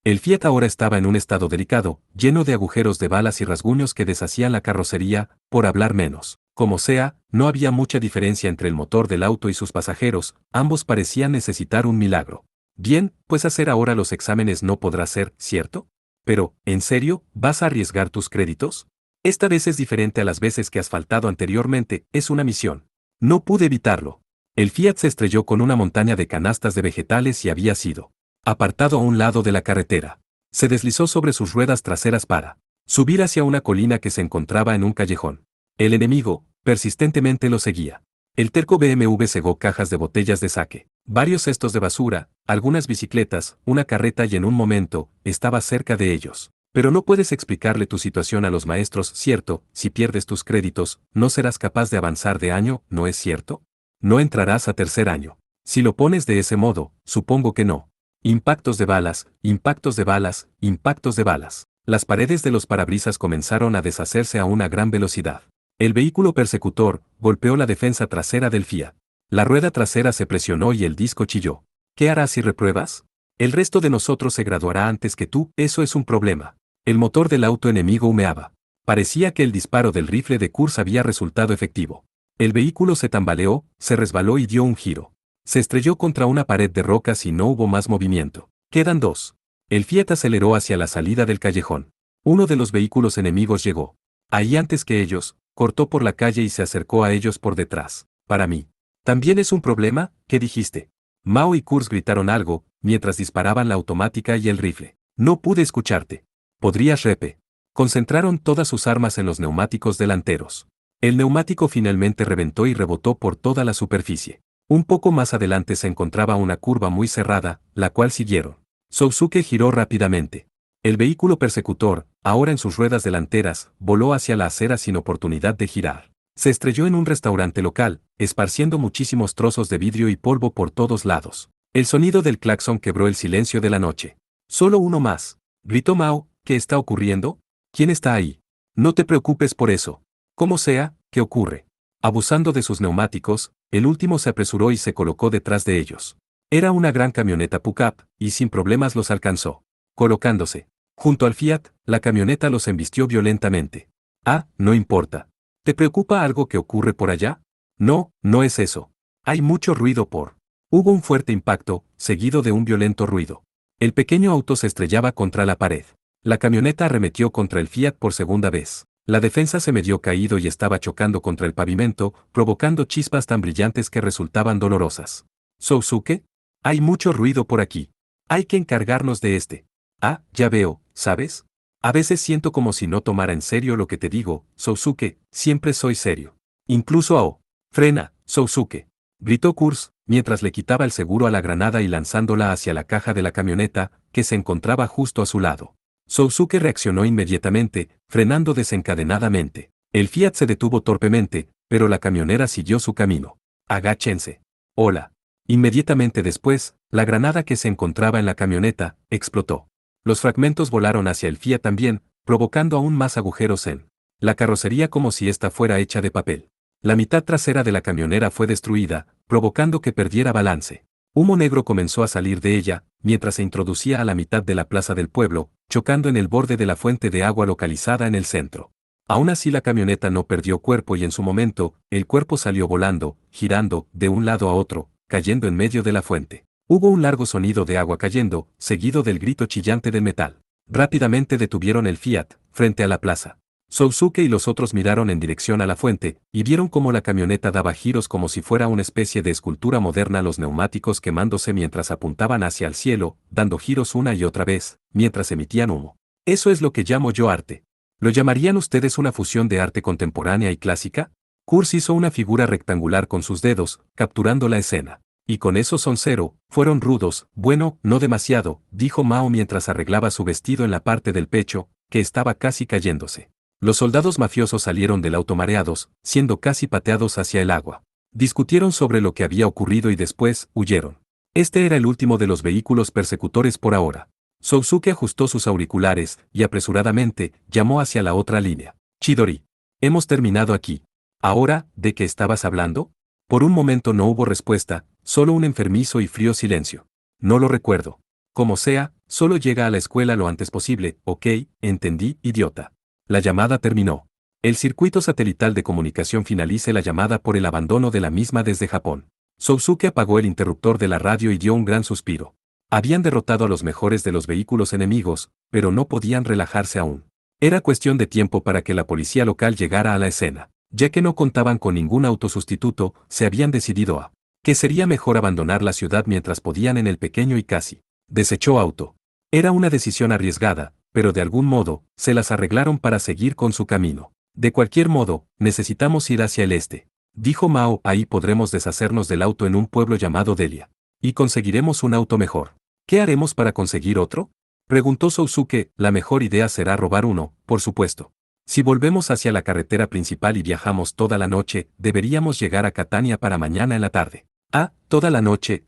El Fiat ahora estaba en un estado delicado, lleno de agujeros de balas y rasguños que deshacían la carrocería, por hablar menos. Como sea, no había mucha diferencia entre el motor del auto y sus pasajeros, ambos parecían necesitar un milagro. Bien, pues hacer ahora los exámenes no podrá ser, ¿cierto? Pero, ¿en serio, vas a arriesgar tus créditos? Esta vez es diferente a las veces que has faltado anteriormente, es una misión. No pude evitarlo. El Fiat se estrelló con una montaña de canastas de vegetales y había sido apartado a un lado de la carretera. Se deslizó sobre sus ruedas traseras para subir hacia una colina que se encontraba en un callejón. El enemigo, persistentemente lo seguía. El terco BMW cegó cajas de botellas de sake, varios cestos de basura, algunas bicicletas, una carreta y en un momento, estaba cerca de ellos. Pero no puedes explicarle tu situación a los maestros, ¿cierto? Si pierdes tus créditos, no serás capaz de avanzar de año, ¿no es cierto? No entrarás a tercer año. Si lo pones de ese modo, supongo que no. Impactos de balas, impactos de balas, impactos de balas. Las paredes de los parabrisas comenzaron a deshacerse a una gran velocidad. El vehículo persecutor golpeó la defensa trasera del Fiat. La rueda trasera se presionó y el disco chilló. ¿Qué harás si repruebas? El resto de nosotros se graduará antes que tú, eso es un problema. El motor del auto enemigo humeaba. Parecía que el disparo del rifle de Kurz había resultado efectivo. El vehículo se tambaleó, se resbaló y dio un giro. Se estrelló contra una pared de rocas y no hubo más movimiento. Quedan 2. El Fiat aceleró hacia la salida del callejón. Uno de los vehículos enemigos llegó. Ahí antes que ellos, cortó por la calle y se acercó a ellos por detrás. Para mí. ¿También es un problema? ¿Qué dijiste? Mao y Kurz gritaron algo, mientras disparaban la automática y el rifle. No pude escucharte. ¿Podrías repe? Concentraron todas sus armas en los neumáticos delanteros. El neumático finalmente reventó y rebotó por toda la superficie. Un poco más adelante se encontraba una curva muy cerrada, la cual siguieron. Sousuke giró rápidamente. El vehículo persecutor, ahora en sus ruedas delanteras, voló hacia la acera sin oportunidad de girar. Se estrelló en un restaurante local, esparciendo muchísimos trozos de vidrio y polvo por todos lados. El sonido del claxon quebró el silencio de la noche. Solo uno más, gritó Mao. ¿Qué está ocurriendo? ¿Quién está ahí? No te preocupes por eso. Como sea, ¿qué ocurre? Abusando de sus neumáticos, el último se apresuró y se colocó detrás de ellos. Era una gran camioneta pick-up, y sin problemas los alcanzó. Colocándose junto al Fiat, la camioneta los embistió violentamente. Ah, no importa. ¿Te preocupa algo que ocurre por allá? No, no es eso. Hay mucho ruido por. Hubo un fuerte impacto, seguido de un violento ruido. El pequeño auto se estrellaba contra la pared. La camioneta arremetió contra el Fiat por segunda vez. La defensa se medio caído y estaba chocando contra el pavimento, provocando chispas tan brillantes que resultaban dolorosas. ¿Sousuke? Hay mucho ruido por aquí. Hay que encargarnos de este. Ah, ya veo, ¿sabes? A veces siento como si no tomara en serio lo que te digo, Sousuke, siempre soy serio. Incluso a Frena, Sousuke. Gritó Kurz, mientras le quitaba el seguro a la granada y lanzándola hacia la caja de la camioneta, que se encontraba justo a su lado. Sousuke reaccionó inmediatamente, frenando desencadenadamente. El Fiat se detuvo torpemente, pero la camionera siguió su camino. Agáchense. Hola. Inmediatamente después, la granada que se encontraba en la camioneta, explotó. Los fragmentos volaron hacia el Fiat también, provocando aún más agujeros en la carrocería como si ésta fuera hecha de papel. La mitad trasera de la camionera fue destruida, provocando que perdiera balance. Humo negro comenzó a salir de ella, mientras se introducía a la mitad de la plaza del pueblo, chocando en el borde de la fuente de agua localizada en el centro. Aún así la camioneta no perdió cuerpo y en su momento, el cuerpo salió volando, girando, de un lado a otro, cayendo en medio de la fuente. Hubo un largo sonido de agua cayendo, seguido del grito chillante del metal. Rápidamente detuvieron el Fiat, frente a la plaza. Sousuke y los otros miraron en dirección a la fuente, y vieron cómo la camioneta daba giros como si fuera una especie de escultura moderna, los neumáticos quemándose mientras apuntaban hacia el cielo, dando giros una y otra vez, mientras emitían humo. Eso es lo que llamo yo arte. ¿Lo llamarían ustedes una fusión de arte contemporánea y clásica? Kurz hizo una figura rectangular con sus dedos, capturando la escena. Y con eso son cero, fueron rudos, bueno, no demasiado, dijo Mao mientras arreglaba su vestido en la parte del pecho, que estaba casi cayéndose. Los soldados mafiosos salieron del auto mareados, siendo casi pateados hacia el agua. Discutieron sobre lo que había ocurrido y después huyeron. Este era el último de los vehículos persecutores por ahora. Sousuke ajustó sus auriculares y apresuradamente llamó hacia la otra línea. Chidori. Hemos terminado aquí. ¿Ahora, de qué estabas hablando? Por un momento no hubo respuesta, solo un enfermizo y frío silencio. No lo recuerdo. Como sea, solo llega a la escuela lo antes posible, ok, entendí, idiota. La llamada terminó. El circuito satelital de comunicación finaliza la llamada por el abandono de la misma desde Japón. Sousuke apagó el interruptor de la radio y dio un gran suspiro. Habían derrotado a los mejores de los vehículos enemigos, pero no podían relajarse aún. Era cuestión de tiempo para que la policía local llegara a la escena. Ya que no contaban con ningún auto sustituto, se habían decidido a que sería mejor abandonar la ciudad mientras podían en el pequeño y casi desechó auto. Era una decisión arriesgada, pero de algún modo, se las arreglaron para seguir con su camino. De cualquier modo, necesitamos ir hacia el este. Dijo Mao, ahí podremos deshacernos del auto en un pueblo llamado Delia. Y conseguiremos un auto mejor. ¿Qué haremos para conseguir otro? Preguntó Sousuke, la mejor idea será robar uno, por supuesto. Si volvemos hacia la carretera principal y viajamos toda la noche, deberíamos llegar a Catania para mañana en la tarde. Ah, toda la noche,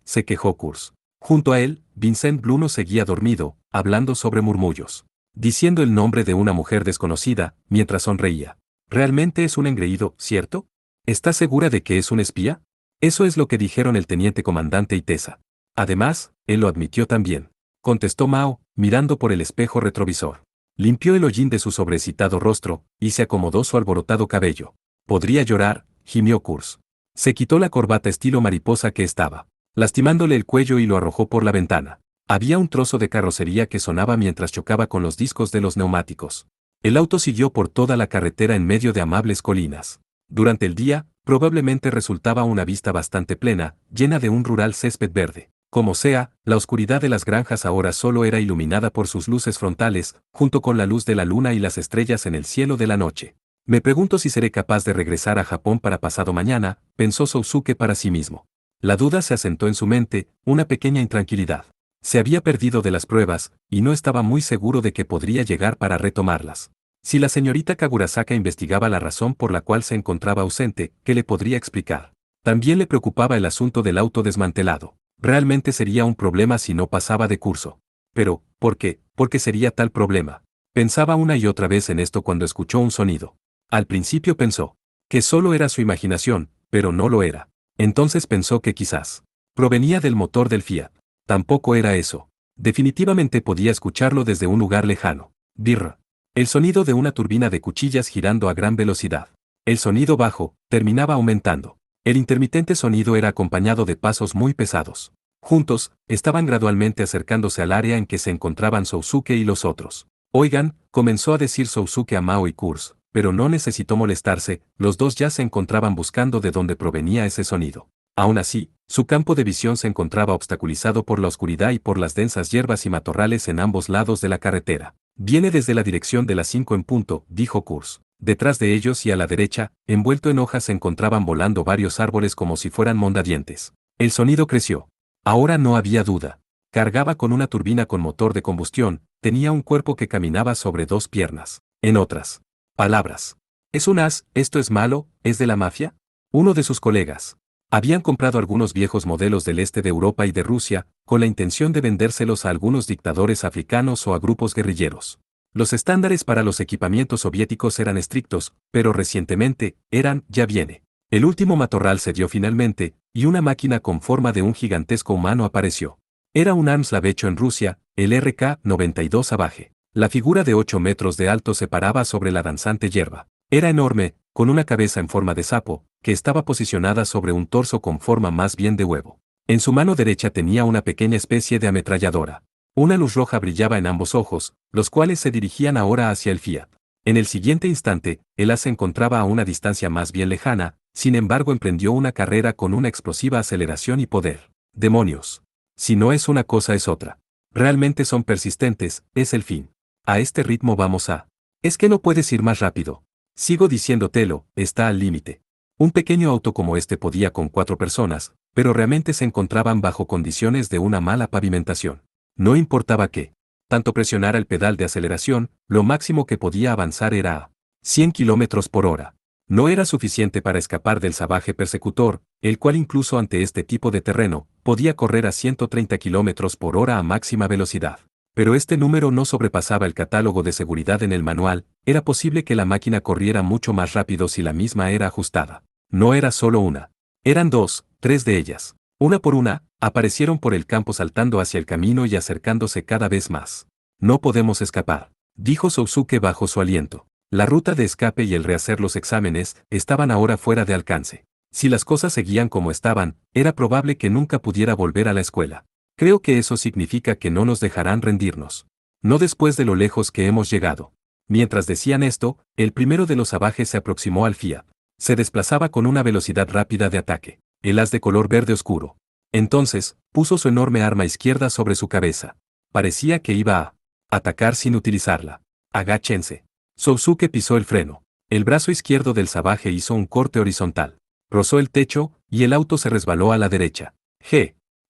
se quejó Kurz. Junto a él, Vincent Bluno seguía dormido, hablando sobre murmullos. Diciendo el nombre de una mujer desconocida, mientras sonreía. ¿Realmente es un engreído, cierto? ¿Estás segura de que es un espía? Eso es lo que dijeron el teniente comandante y Tessa. Además, él lo admitió también. Contestó Mao, mirando por el espejo retrovisor. Limpió el hollín de su sobrecitado rostro, y se acomodó su alborotado cabello. Podría llorar, gimió Kurz. Se quitó la corbata estilo mariposa que estaba lastimándole el cuello y lo arrojó por la ventana. Había un trozo de carrocería que sonaba mientras chocaba con los discos de los neumáticos. El auto siguió por toda la carretera en medio de amables colinas. Durante el día, probablemente resultaba una vista bastante plena, llena de un rural césped verde. Como sea, la oscuridad de las granjas ahora solo era iluminada por sus luces frontales, junto con la luz de la luna y las estrellas en el cielo de la noche. Me pregunto si seré capaz de regresar a Japón para pasado mañana, pensó Sousuke para sí mismo. La duda se asentó en su mente, una pequeña intranquilidad. Se había perdido de las pruebas, y no estaba muy seguro de que podría llegar para retomarlas. Si la señorita Kagurasaka investigaba la razón por la cual se encontraba ausente, ¿qué le podría explicar? También le preocupaba el asunto del auto desmantelado. Realmente sería un problema si no pasaba de curso. Pero, ¿por qué? ¿Por qué sería tal problema? Pensaba una y otra vez en esto cuando escuchó un sonido. Al principio pensó que solo era su imaginación, pero no lo era. Entonces pensó que quizás provenía del motor del Fiat. Tampoco era eso. Definitivamente podía escucharlo desde un lugar lejano. Birr. El sonido de una turbina de cuchillas girando a gran velocidad. El sonido bajo terminaba aumentando. El intermitente sonido era acompañado de pasos muy pesados. Juntos, estaban gradualmente acercándose al área en que se encontraban Sousuke y los otros. Oigan, comenzó a decir Sousuke a Mao y Kurz, pero no necesitó molestarse, los dos ya se encontraban buscando de dónde provenía ese sonido. Aún así, su campo de visión se encontraba obstaculizado por la oscuridad y por las densas hierbas y matorrales en ambos lados de la carretera. Viene desde la dirección de las 5 en punto, dijo Kurz. Detrás de ellos y a la derecha, envuelto en hojas se encontraban volando varios árboles como si fueran mondadientes. El sonido creció. Ahora no había duda. Cargaba con una turbina con motor de combustión, tenía un cuerpo que caminaba sobre dos piernas. En otras palabras, ¿es un as, esto es malo, es de la mafia? Uno de sus colegas. Habían comprado algunos viejos modelos del este de Europa y de Rusia, con la intención de vendérselos a algunos dictadores africanos o a grupos guerrilleros. Los estándares para los equipamientos soviéticos eran estrictos, pero recientemente, ya viene. El último matorral cedió finalmente, y una máquina con forma de un gigantesco humano apareció. Era un Armslab hecho en Rusia, el RK-92 Savage. La figura de 8 metros de alto se paraba sobre la danzante hierba. Era enorme, con una cabeza en forma de sapo, que estaba posicionada sobre un torso con forma más bien de huevo. En su mano derecha tenía una pequeña especie de ametralladora. Una luz roja brillaba en ambos ojos, los cuales se dirigían ahora hacia el Fiat. En el siguiente instante, el as se encontraba a una distancia más bien lejana, sin embargo emprendió una carrera con una explosiva aceleración y poder. ¡Demonios! Si no es una cosa es otra. Realmente son persistentes, es el fin. A este ritmo vamos a... Es que no puedes ir más rápido. Sigo diciéndotelo, está al límite. Un pequeño auto como este podía con 4 personas, pero realmente se encontraban bajo condiciones de una mala pavimentación. No importaba qué. Tanto presionara el pedal de aceleración, lo máximo que podía avanzar era a 100 kilómetros por hora. No era suficiente para escapar del salvaje persecutor, el cual incluso ante este tipo de terreno, podía correr a 130 kilómetros por hora a máxima velocidad. Pero este número no sobrepasaba el catálogo de seguridad en el manual, era posible que la máquina corriera mucho más rápido si la misma era ajustada. No era solo una. Eran 2, 3 de ellas. Una por una, aparecieron por el campo saltando hacia el camino y acercándose cada vez más. No podemos escapar, dijo Sousuke bajo su aliento. La ruta de escape y el rehacer los exámenes estaban ahora fuera de alcance. Si las cosas seguían como estaban, era probable que nunca pudiera volver a la escuela. Creo que eso significa que no nos dejarán rendirnos. No después de lo lejos que hemos llegado. Mientras decían esto, el primero de los salvajes se aproximó al Fiat. Se desplazaba con una velocidad rápida de ataque. El as de color verde oscuro. Entonces, puso su enorme arma izquierda sobre su cabeza. Parecía que iba a atacar sin utilizarla. Agáchense. Sousuke pisó el freno. El brazo izquierdo del salvaje hizo un corte horizontal. Rozó el techo, y el auto se resbaló a la derecha.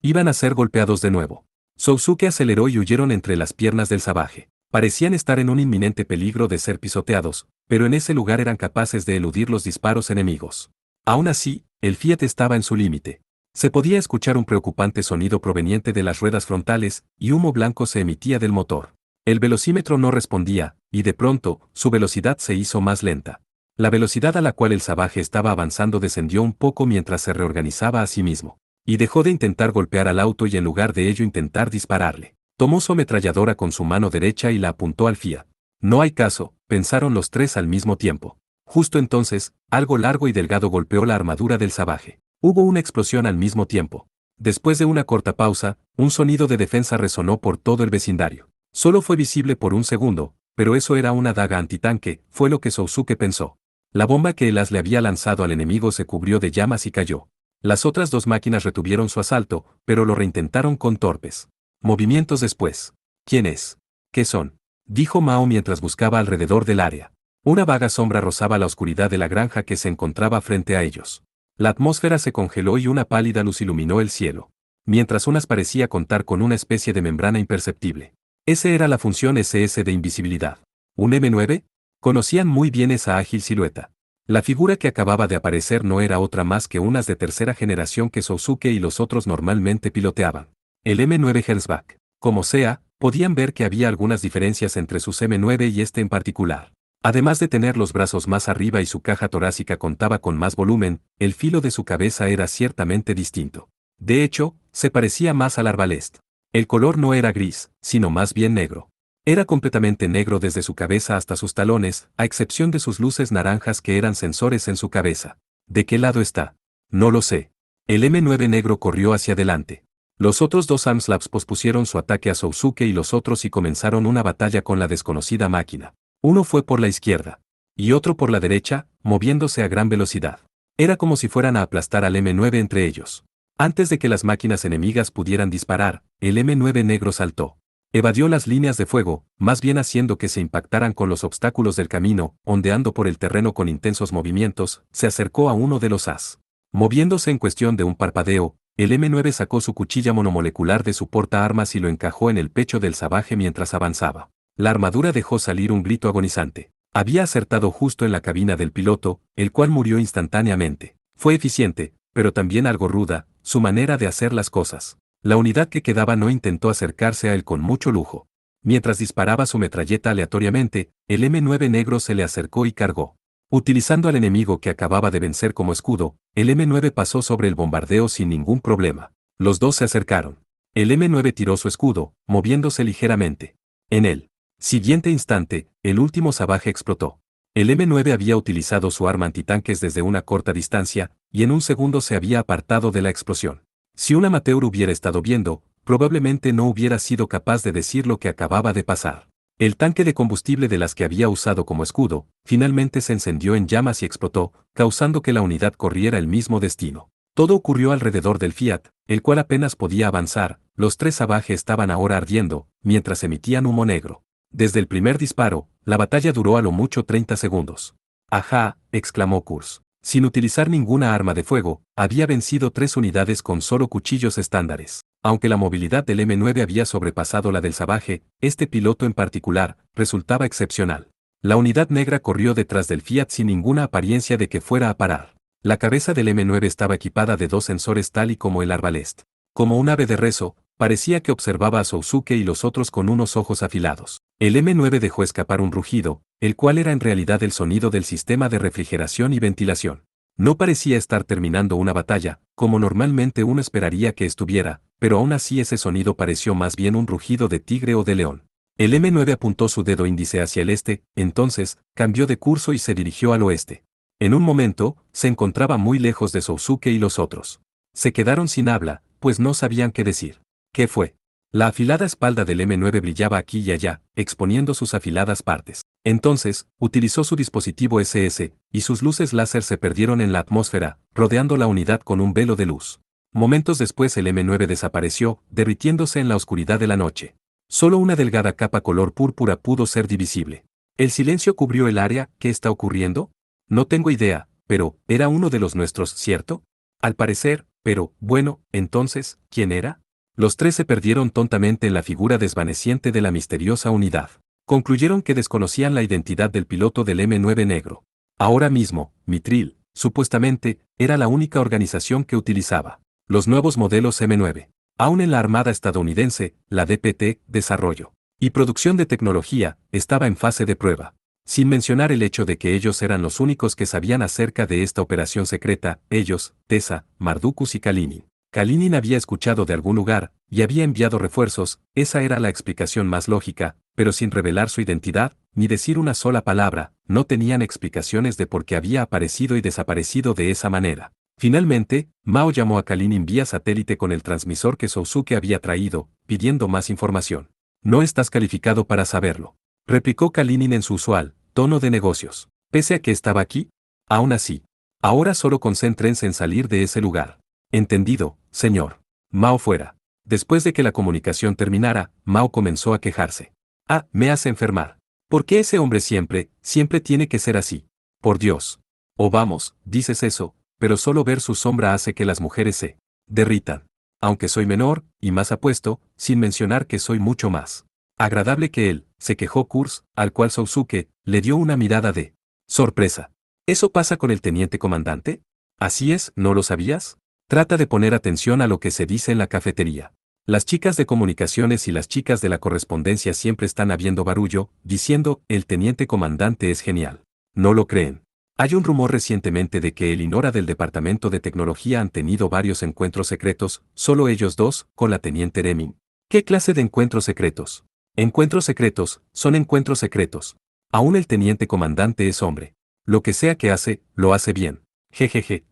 Iban a ser golpeados de nuevo. Sousuke aceleró y huyeron entre las piernas del salvaje. Parecían estar en un inminente peligro de ser pisoteados, pero en ese lugar eran capaces de eludir los disparos enemigos. Aún así, el Fiat estaba en su límite. Se podía escuchar un preocupante sonido proveniente de las ruedas frontales, y humo blanco se emitía del motor. El velocímetro no respondía, y de pronto, su velocidad se hizo más lenta. La velocidad a la cual el salvaje estaba avanzando descendió un poco mientras se reorganizaba a sí mismo. Y dejó de intentar golpear al auto y en lugar de ello intentar dispararle. Tomó su ametralladora con su mano derecha y la apuntó al Fiat. No hay caso, pensaron los tres al mismo tiempo. Justo entonces, algo largo y delgado golpeó la armadura del salvaje. Hubo una explosión al mismo tiempo. Después de una corta pausa, un sonido de defensa resonó por todo el vecindario. Solo fue visible por un segundo, pero eso era una daga antitanque, fue lo que Sousuke pensó. La bomba que el as le había lanzado al enemigo se cubrió de llamas y cayó. Las otras 2 máquinas retuvieron su asalto, pero lo reintentaron con torpes movimientos después. ¿Quién es? ¿Qué son? Dijo Mao mientras buscaba alrededor del área. Una vaga sombra rozaba la oscuridad de la granja que se encontraba frente a ellos. La atmósfera se congeló y una pálida luz iluminó el cielo. Mientras unas parecía contar con una especie de membrana imperceptible. Esa era la función SS de invisibilidad. ¿Un M9? Conocían muy bien esa ágil silueta. La figura que acababa de aparecer no era otra más que unas de tercera generación que Sousuke y los otros normalmente piloteaban. El M9 Herzbach. Como sea, podían ver que había algunas diferencias entre sus M9 y este en particular. Además de tener los brazos más arriba y su caja torácica contaba con más volumen, el filo de su cabeza era ciertamente distinto. De hecho, se parecía más al arbalest. El color no era gris, sino más bien negro. Era completamente negro desde su cabeza hasta sus talones, a excepción de sus luces naranjas que eran sensores en su cabeza. ¿De qué lado está? No lo sé. El M9 negro corrió hacia adelante. Los otros 2 Armslabs pospusieron su ataque a Sousuke y los otros y comenzaron una batalla con la desconocida máquina. Uno fue por la izquierda, y otro por la derecha, moviéndose a gran velocidad. Era como si fueran a aplastar al M9 entre ellos. Antes de que las máquinas enemigas pudieran disparar, el M9 negro saltó. Evadió las líneas de fuego, más bien haciendo que se impactaran con los obstáculos del camino, ondeando por el terreno con intensos movimientos, se acercó a uno de los as. Moviéndose en cuestión de un parpadeo, el M9 sacó su cuchilla monomolecular de su portaarmas y lo encajó en el pecho del salvaje mientras avanzaba. La armadura dejó salir un grito agonizante. Había acertado justo en la cabina del piloto, el cual murió instantáneamente. Fue eficiente, pero también algo ruda, su manera de hacer las cosas. La unidad que quedaba no intentó acercarse a él con mucho lujo. Mientras disparaba su metralleta aleatoriamente, el M9 negro se le acercó y cargó. Utilizando al enemigo que acababa de vencer como escudo, el M9 pasó sobre el bombardeo sin ningún problema. Los dos se acercaron. El M9 tiró su escudo, moviéndose ligeramente. En el siguiente instante, el último Savage explotó. El M9 había utilizado su arma antitanques desde una corta distancia, y en un segundo se había apartado de la explosión. Si un amateur hubiera estado viendo, probablemente no hubiera sido capaz de decir lo que acababa de pasar. El tanque de combustible de las que había usado como escudo, finalmente se encendió en llamas y explotó, causando que la unidad corriera el mismo destino. Todo ocurrió alrededor del Fiat, el cual apenas podía avanzar. Los tres Savage estaban ahora ardiendo, mientras emitían humo negro. Desde el primer disparo, la batalla duró a lo mucho 30 segundos. «Ajá», exclamó Kurz. Sin utilizar ninguna arma de fuego, había vencido 3 unidades con solo cuchillos estándares. Aunque la movilidad del M9 había sobrepasado la del Savage, este piloto en particular resultaba excepcional. La unidad negra corrió detrás del Fiat sin ninguna apariencia de que fuera a parar. La cabeza del M9 estaba equipada de 2 sensores tal y como el Arbalest. Como un ave de rezo, parecía que observaba a Sousuke y los otros con unos ojos afilados. El M9 dejó escapar un rugido, el cual era en realidad el sonido del sistema de refrigeración y ventilación. No parecía estar terminando una batalla, como normalmente uno esperaría que estuviera, pero aún así ese sonido pareció más bien un rugido de tigre o de león. El M9 apuntó su dedo índice hacia el este, entonces, cambió de curso y se dirigió al oeste. En un momento, se encontraba muy lejos de Sousuke y los otros. Se quedaron sin habla, pues no sabían qué decir. ¿Qué fue? La afilada espalda del M9 brillaba aquí y allá, exponiendo sus afiladas partes. Entonces, utilizó su dispositivo SS, y sus luces láser se perdieron en la atmósfera, rodeando la unidad con un velo de luz. Momentos después el M9 desapareció, derritiéndose en la oscuridad de la noche. Solo una delgada capa color púrpura pudo ser divisible. El silencio cubrió el área. ¿Qué está ocurriendo? No tengo idea, pero, era uno de los nuestros, ¿cierto? Al parecer, pero, bueno, entonces, ¿quién era? Los tres se perdieron tontamente en la figura desvaneciente de la misteriosa unidad. Concluyeron que desconocían la identidad del piloto del M9 negro. Ahora mismo, Mitril, supuestamente, era la única organización que utilizaba los nuevos modelos M9. Aún en la Armada estadounidense, la DPT, desarrollo y producción de tecnología, estaba en fase de prueba. Sin mencionar el hecho de que ellos eran los únicos que sabían acerca de esta operación secreta, ellos, Tessa, Mardukus y Kalinin. Kalinin había escuchado de algún lugar, y había enviado refuerzos. Esa era la explicación más lógica, pero sin revelar su identidad, ni decir una sola palabra, no tenían explicaciones de por qué había aparecido y desaparecido de esa manera. Finalmente, Mao llamó a Kalinin vía satélite con el transmisor que Sousuke había traído, pidiendo más información. «No estás calificado para saberlo», replicó Kalinin en su usual tono de negocios. «Pese a que estaba aquí, aún así, ahora solo concéntrense en salir de ese lugar». «Entendido, señor». Mao fuera. Después de que la comunicación terminara, Mao comenzó a quejarse. «Ah, me hace enfermar. ¿Por qué ese hombre siempre tiene que ser así? Por Dios. Oh vamos, dices eso, pero solo ver su sombra hace que las mujeres se derritan. Aunque soy menor, y más apuesto, sin mencionar que soy mucho más agradable que él», se quejó Kurz, al cual Sousuke le dio una mirada de sorpresa. «¿Eso pasa con el teniente comandante? Así es, ¿no lo sabías? Trata de poner atención a lo que se dice en la cafetería. Las chicas de comunicaciones y las chicas de la correspondencia siempre están habiendo barullo, diciendo, el teniente comandante es genial. ¿No lo creen? Hay un rumor recientemente de que él y Nora del Departamento de Tecnología han tenido varios encuentros secretos, solo ellos dos, con la teniente Deming. ¿Qué clase de encuentros secretos? Encuentros secretos, son encuentros secretos. Aún el teniente comandante es hombre. Lo que sea que hace, lo hace bien. Jejeje.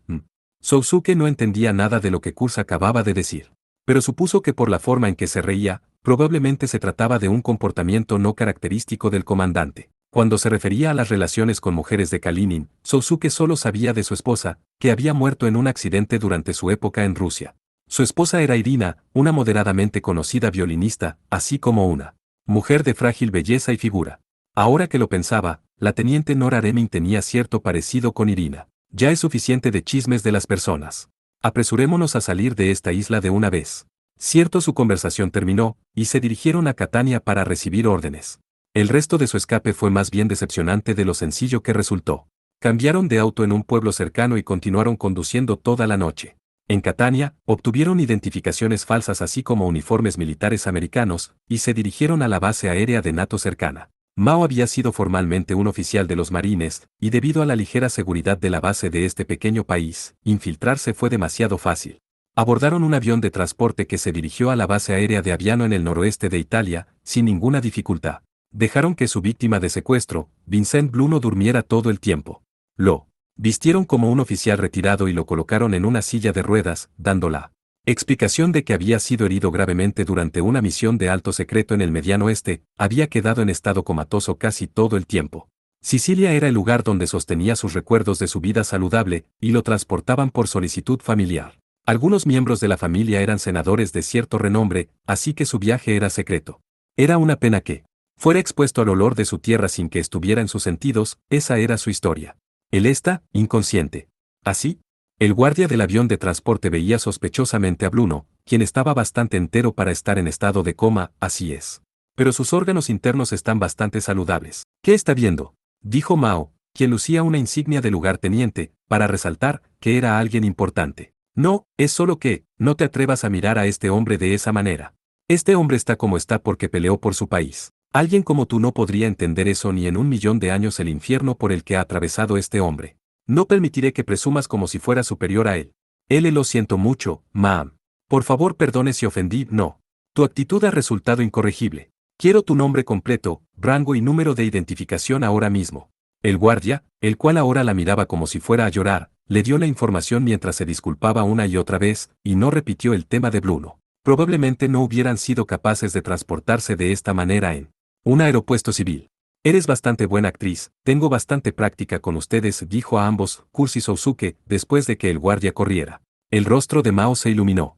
Sousuke no entendía nada de lo que Kurz acababa de decir. Pero supuso que por la forma en que se reía, probablemente se trataba de un comportamiento no característico del comandante. Cuando se refería a las relaciones con mujeres de Kalinin, Sousuke solo sabía de su esposa, que había muerto en un accidente durante su época en Rusia. Su esposa era Irina, una moderadamente conocida violinista, así como una mujer de frágil belleza y figura. Ahora que lo pensaba, la teniente Nora Deming tenía cierto parecido con Irina. Ya es suficiente de chismes de las personas. Apresurémonos a salir de esta isla de una vez. Cierto, su conversación terminó, y se dirigieron a Catania para recibir órdenes. El resto de su escape fue más bien decepcionante de lo sencillo que resultó. Cambiaron de auto en un pueblo cercano y continuaron conduciendo toda la noche. En Catania, obtuvieron identificaciones falsas así como uniformes militares americanos, y se dirigieron a la base aérea de NATO cercana. Mao había sido formalmente un oficial de los marines, y debido a la ligera seguridad de la base de este pequeño país, infiltrarse fue demasiado fácil. Abordaron un avión de transporte que se dirigió a la base aérea de Aviano en el noroeste de Italia, sin ninguna dificultad. Dejaron que su víctima de secuestro, Vincent Bluno, durmiera todo el tiempo. Lo vistieron como un oficial retirado y lo colocaron en una silla de ruedas, dando la explicación de que había sido herido gravemente durante una misión de alto secreto en el Mediano Oeste, había quedado en estado comatoso casi todo el tiempo. Sicilia era el lugar donde sostenía sus recuerdos de su vida saludable, y lo transportaban por solicitud familiar. Algunos miembros de la familia eran senadores de cierto renombre, así que su viaje era secreto. Era una pena que fuera expuesto al olor de su tierra sin que estuviera en sus sentidos, esa era su historia. Él está inconsciente. Así, el guardia del avión de transporte veía sospechosamente a Bluno, quien estaba bastante entero para estar en estado de coma, así es. Pero sus órganos internos están bastante saludables. ¿Qué está viendo?, dijo Mao, quien lucía una insignia de lugarteniente, para resaltar que era alguien importante. No, es solo que, no te atrevas a mirar a este hombre de esa manera. Este hombre está como está porque peleó por su país. Alguien como tú no podría entender eso ni en 1.000.000 de años, el infierno por el que ha atravesado este hombre. No permitiré que presumas como si fuera superior a él. Lo siento mucho, ma'am. Por favor, perdone si ofendí, no. Tu actitud ha resultado incorregible. Quiero tu nombre completo, rango y número de identificación ahora mismo. El guardia, el cual ahora la miraba como si fuera a llorar, le dio la información mientras se disculpaba una y otra vez, y no repitió el tema de Bluno. Probablemente no hubieran sido capaces de transportarse de esta manera en un aeropuerto civil. Eres bastante buena actriz, tengo bastante práctica con ustedes, dijo a ambos Kurz y Sousuke, después de que el guardia corriera. El rostro de Mao se iluminó.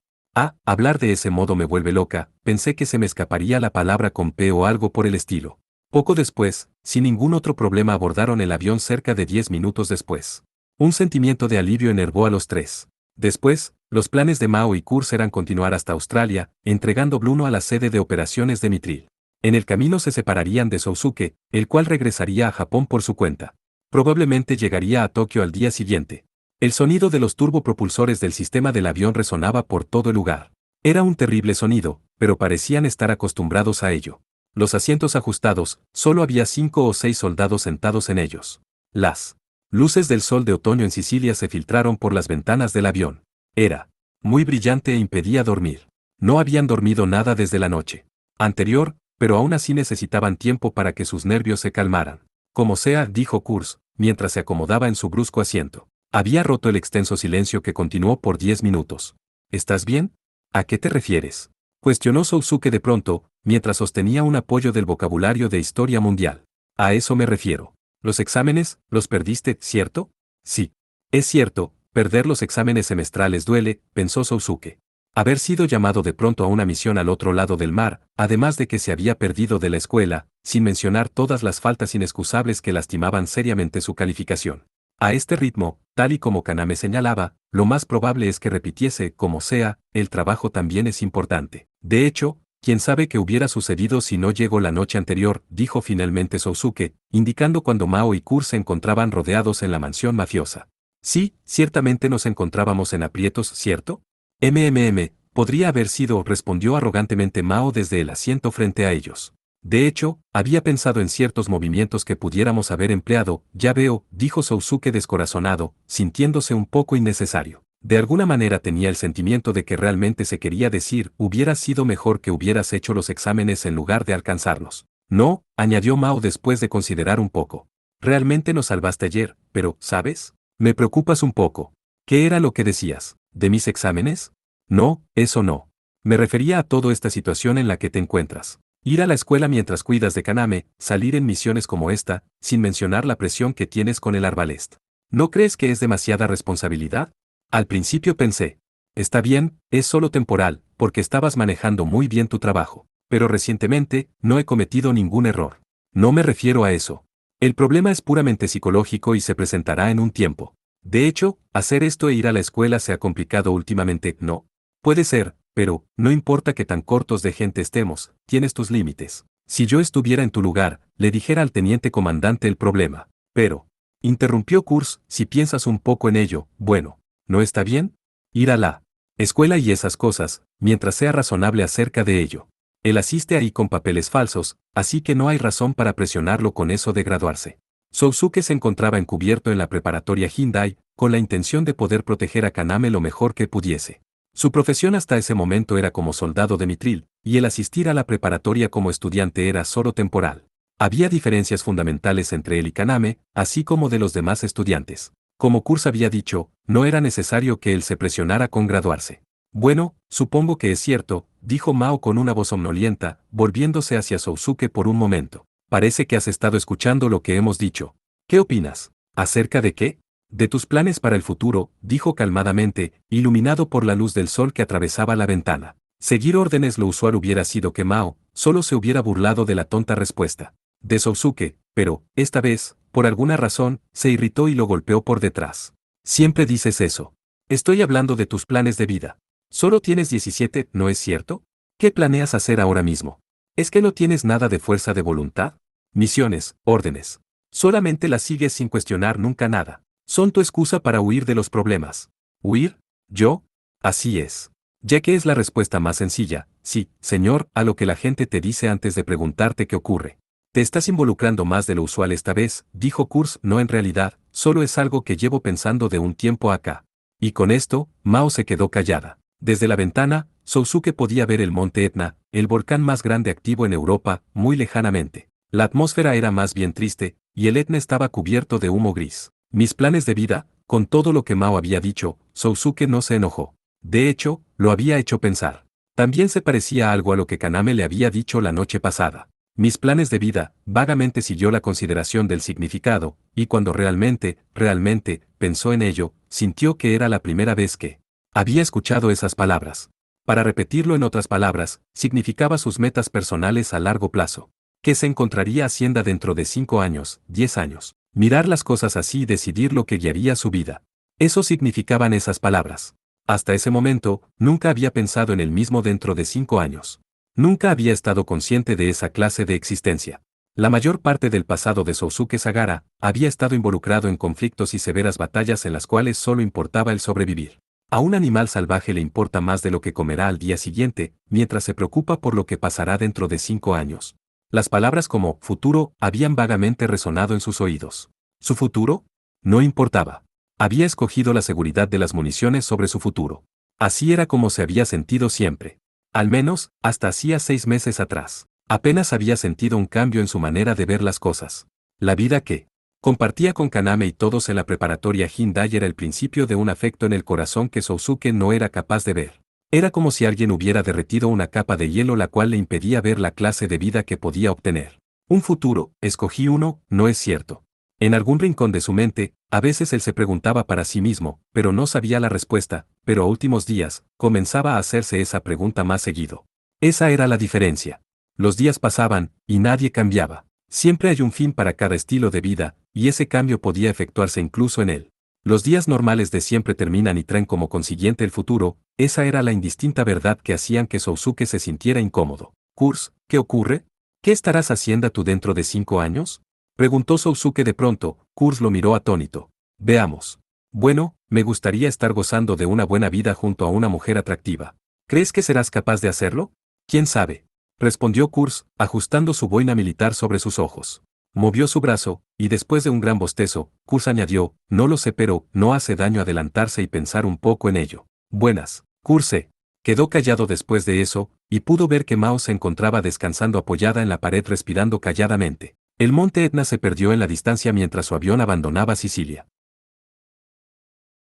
Hablar de ese modo me vuelve loca, pensé que se me escaparía la palabra con P o algo por el estilo. Poco después, sin ningún otro problema, abordaron el avión cerca de 10 minutos después. Un sentimiento de alivio enervó a los tres. Después, los planes de Mao y Kurz eran continuar hasta Australia, entregando Bluno a la sede de operaciones de Mitril. En el camino se separarían de Sousuke, el cual regresaría a Japón por su cuenta. Probablemente llegaría a Tokio al día siguiente. El sonido de los turbopropulsores del sistema del avión resonaba por todo el lugar. Era un terrible sonido, pero parecían estar acostumbrados a ello. Los asientos ajustados, solo había 5 o 6 soldados sentados en ellos. Las luces del sol de otoño en Sicilia se filtraron por las ventanas del avión. Era muy brillante e impedía dormir. No habían dormido nada desde la noche anterior, pero aún así necesitaban tiempo para que sus nervios se calmaran. Como sea, dijo Kurz, mientras se acomodaba en su brusco asiento. Había roto el extenso silencio que continuó por 10 minutos. ¿Estás bien? ¿A qué te refieres?, cuestionó Sousuke de pronto, mientras sostenía un apoyo del vocabulario de historia mundial. A eso me refiero. Los exámenes, los perdiste, ¿cierto? Sí. Es cierto, perder los exámenes semestrales duele, pensó Sousuke. Haber sido llamado de pronto a una misión al otro lado del mar, además de que se había perdido de la escuela, sin mencionar todas las faltas inexcusables que lastimaban seriamente su calificación. A este ritmo, tal y como Kaname señalaba, lo más probable es que repitiese, como sea, el trabajo también es importante. De hecho, quién sabe qué hubiera sucedido si no llegó la noche anterior, dijo finalmente Sousuke, indicando cuando Mao y Kurz se encontraban rodeados en la mansión mafiosa. Sí, ciertamente nos encontrábamos en aprietos, ¿cierto? Podría haber sido, respondió arrogantemente Mao desde el asiento frente a ellos. De hecho, había pensado en ciertos movimientos que pudiéramos haber empleado, ya veo, dijo Sousuke descorazonado, sintiéndose un poco innecesario. De alguna manera tenía el sentimiento de que realmente se quería decir, hubiera sido mejor que hubieras hecho los exámenes en lugar de alcanzarlos. No, añadió Mao después de considerar un poco. Realmente nos salvaste ayer, pero, ¿sabes? Me preocupas un poco. ¿Qué era lo que decías? ¿De mis exámenes? No, eso no. Me refería a toda esta situación en la que te encuentras. Ir a la escuela mientras cuidas de Kaname, salir en misiones como esta, sin mencionar la presión que tienes con el arbalest. ¿No crees que es demasiada responsabilidad? Al principio pensé. Está bien, es solo temporal, porque estabas manejando muy bien tu trabajo. Pero recientemente, no he cometido ningún error. No me refiero a eso. El problema es puramente psicológico y se presentará en un tiempo. De hecho, hacer esto e ir a la escuela se ha complicado últimamente, ¿no? Puede ser, pero, no importa que tan cortos de gente estemos, tienes tus límites. Si yo estuviera en tu lugar, le dijera al teniente comandante el problema. Pero, interrumpió Kurz, si piensas un poco en ello, bueno, ¿no está bien? Ir a la escuela y esas cosas, mientras sea razonable acerca de ello. Él asiste ahí con papeles falsos, así que no hay razón para presionarlo con eso de graduarse. Sousuke se encontraba encubierto en la preparatoria Hindai, con la intención de poder proteger a Kaname lo mejor que pudiese. Su profesión hasta ese momento era como soldado de mitril, y el asistir a la preparatoria como estudiante era solo temporal. Había diferencias fundamentales entre él y Kaname, así como de los demás estudiantes. Como Kurz había dicho, no era necesario que él se presionara con graduarse. Bueno, supongo que es cierto, dijo Mao con una voz somnolienta, volviéndose hacia Sousuke por un momento. Parece que has estado escuchando lo que hemos dicho. ¿Qué opinas? ¿Acerca de qué? De tus planes para el futuro, dijo calmadamente, iluminado por la luz del sol que atravesaba la ventana. Seguir órdenes lo usual hubiera sido que Mao solo se hubiera burlado de la tonta respuesta de Sousuke, pero, esta vez, por alguna razón, se irritó y lo golpeó por detrás. Siempre dices eso. Estoy hablando de tus planes de vida. Solo tienes 17, ¿no es cierto? ¿Qué planeas hacer ahora mismo? ¿Es que no tienes nada de fuerza de voluntad? Misiones, órdenes. Solamente las sigues sin cuestionar nunca nada. Son tu excusa para huir de los problemas. ¿Huir? ¿Yo? Así es. Ya que es la respuesta más sencilla, sí, señor, a lo que la gente te dice antes de preguntarte qué ocurre. Te estás involucrando más de lo usual esta vez, dijo Kurz, no en realidad, solo es algo que llevo pensando de un tiempo acá. Y con esto, Mao se quedó callada. Desde la ventana, Sousuke podía ver el monte Etna, el volcán más grande activo en Europa, muy lejanamente. La atmósfera era más bien triste, y el Etna estaba cubierto de humo gris. Mis planes de vida, con todo lo que Mao había dicho, Sousuke no se enojó. De hecho, lo había hecho pensar. También se parecía algo a lo que Kaname le había dicho la noche pasada. Mis planes de vida, vagamente siguió la consideración del significado, y cuando realmente, pensó en ello, sintió que era la primera vez que había escuchado esas palabras. Para repetirlo en otras palabras, significaba sus metas personales a largo plazo. ¿Qué se encontraría haciendo dentro de 5 años, 10 años? Mirar las cosas así y decidir lo que guiaría su vida. Eso significaban esas palabras. Hasta ese momento, nunca había pensado en él mismo dentro de 5 años. Nunca había estado consciente de esa clase de existencia. La mayor parte del pasado de Sousuke Sagara había estado involucrado en conflictos y severas batallas en las cuales solo importaba el sobrevivir. A un animal salvaje le importa más de lo que comerá al día siguiente, mientras se preocupa por lo que pasará dentro de 5 años. Las palabras como futuro habían vagamente resonado en sus oídos. ¿Su futuro? No importaba. Había escogido la seguridad de las municiones sobre su futuro. Así era como se había sentido siempre. Al menos, hasta hacía 6 meses atrás. Apenas había sentido un cambio en su manera de ver las cosas. La vida que compartía con Kaname y todos en la preparatoria Hindai era el principio de un afecto en el corazón que Sousuke no era capaz de ver. Era como si alguien hubiera derretido una capa de hielo la cual le impedía ver la clase de vida que podía obtener. Un futuro, escogí uno, no es cierto. En algún rincón de su mente, a veces él se preguntaba para sí mismo, pero no sabía la respuesta, pero a últimos días, comenzaba a hacerse esa pregunta más seguido. Esa era la diferencia. Los días pasaban, y nadie cambiaba. Siempre hay un fin para cada estilo de vida, y ese cambio podía efectuarse incluso en él. Los días normales de siempre terminan y traen como consiguiente el futuro, esa era la indistinta verdad que hacían que Sousuke se sintiera incómodo. Kurz, ¿qué ocurre? ¿Qué estarás haciendo tú dentro de 5 años? Preguntó Sousuke de pronto. Kurz lo miró atónito. Veamos. Bueno, me gustaría estar gozando de una buena vida junto a una mujer atractiva. ¿Crees que serás capaz de hacerlo? ¿Quién sabe? Respondió Kurz, ajustando su boina militar sobre sus ojos. Movió su brazo, y después de un gran bostezo, Kurz añadió, no lo sé pero, no hace daño adelantarse y pensar un poco en ello. Buenas. Kurz se quedó callado después de eso, y pudo ver que Mao se encontraba descansando apoyada en la pared respirando calladamente. El monte Etna se perdió en la distancia mientras su avión abandonaba Sicilia.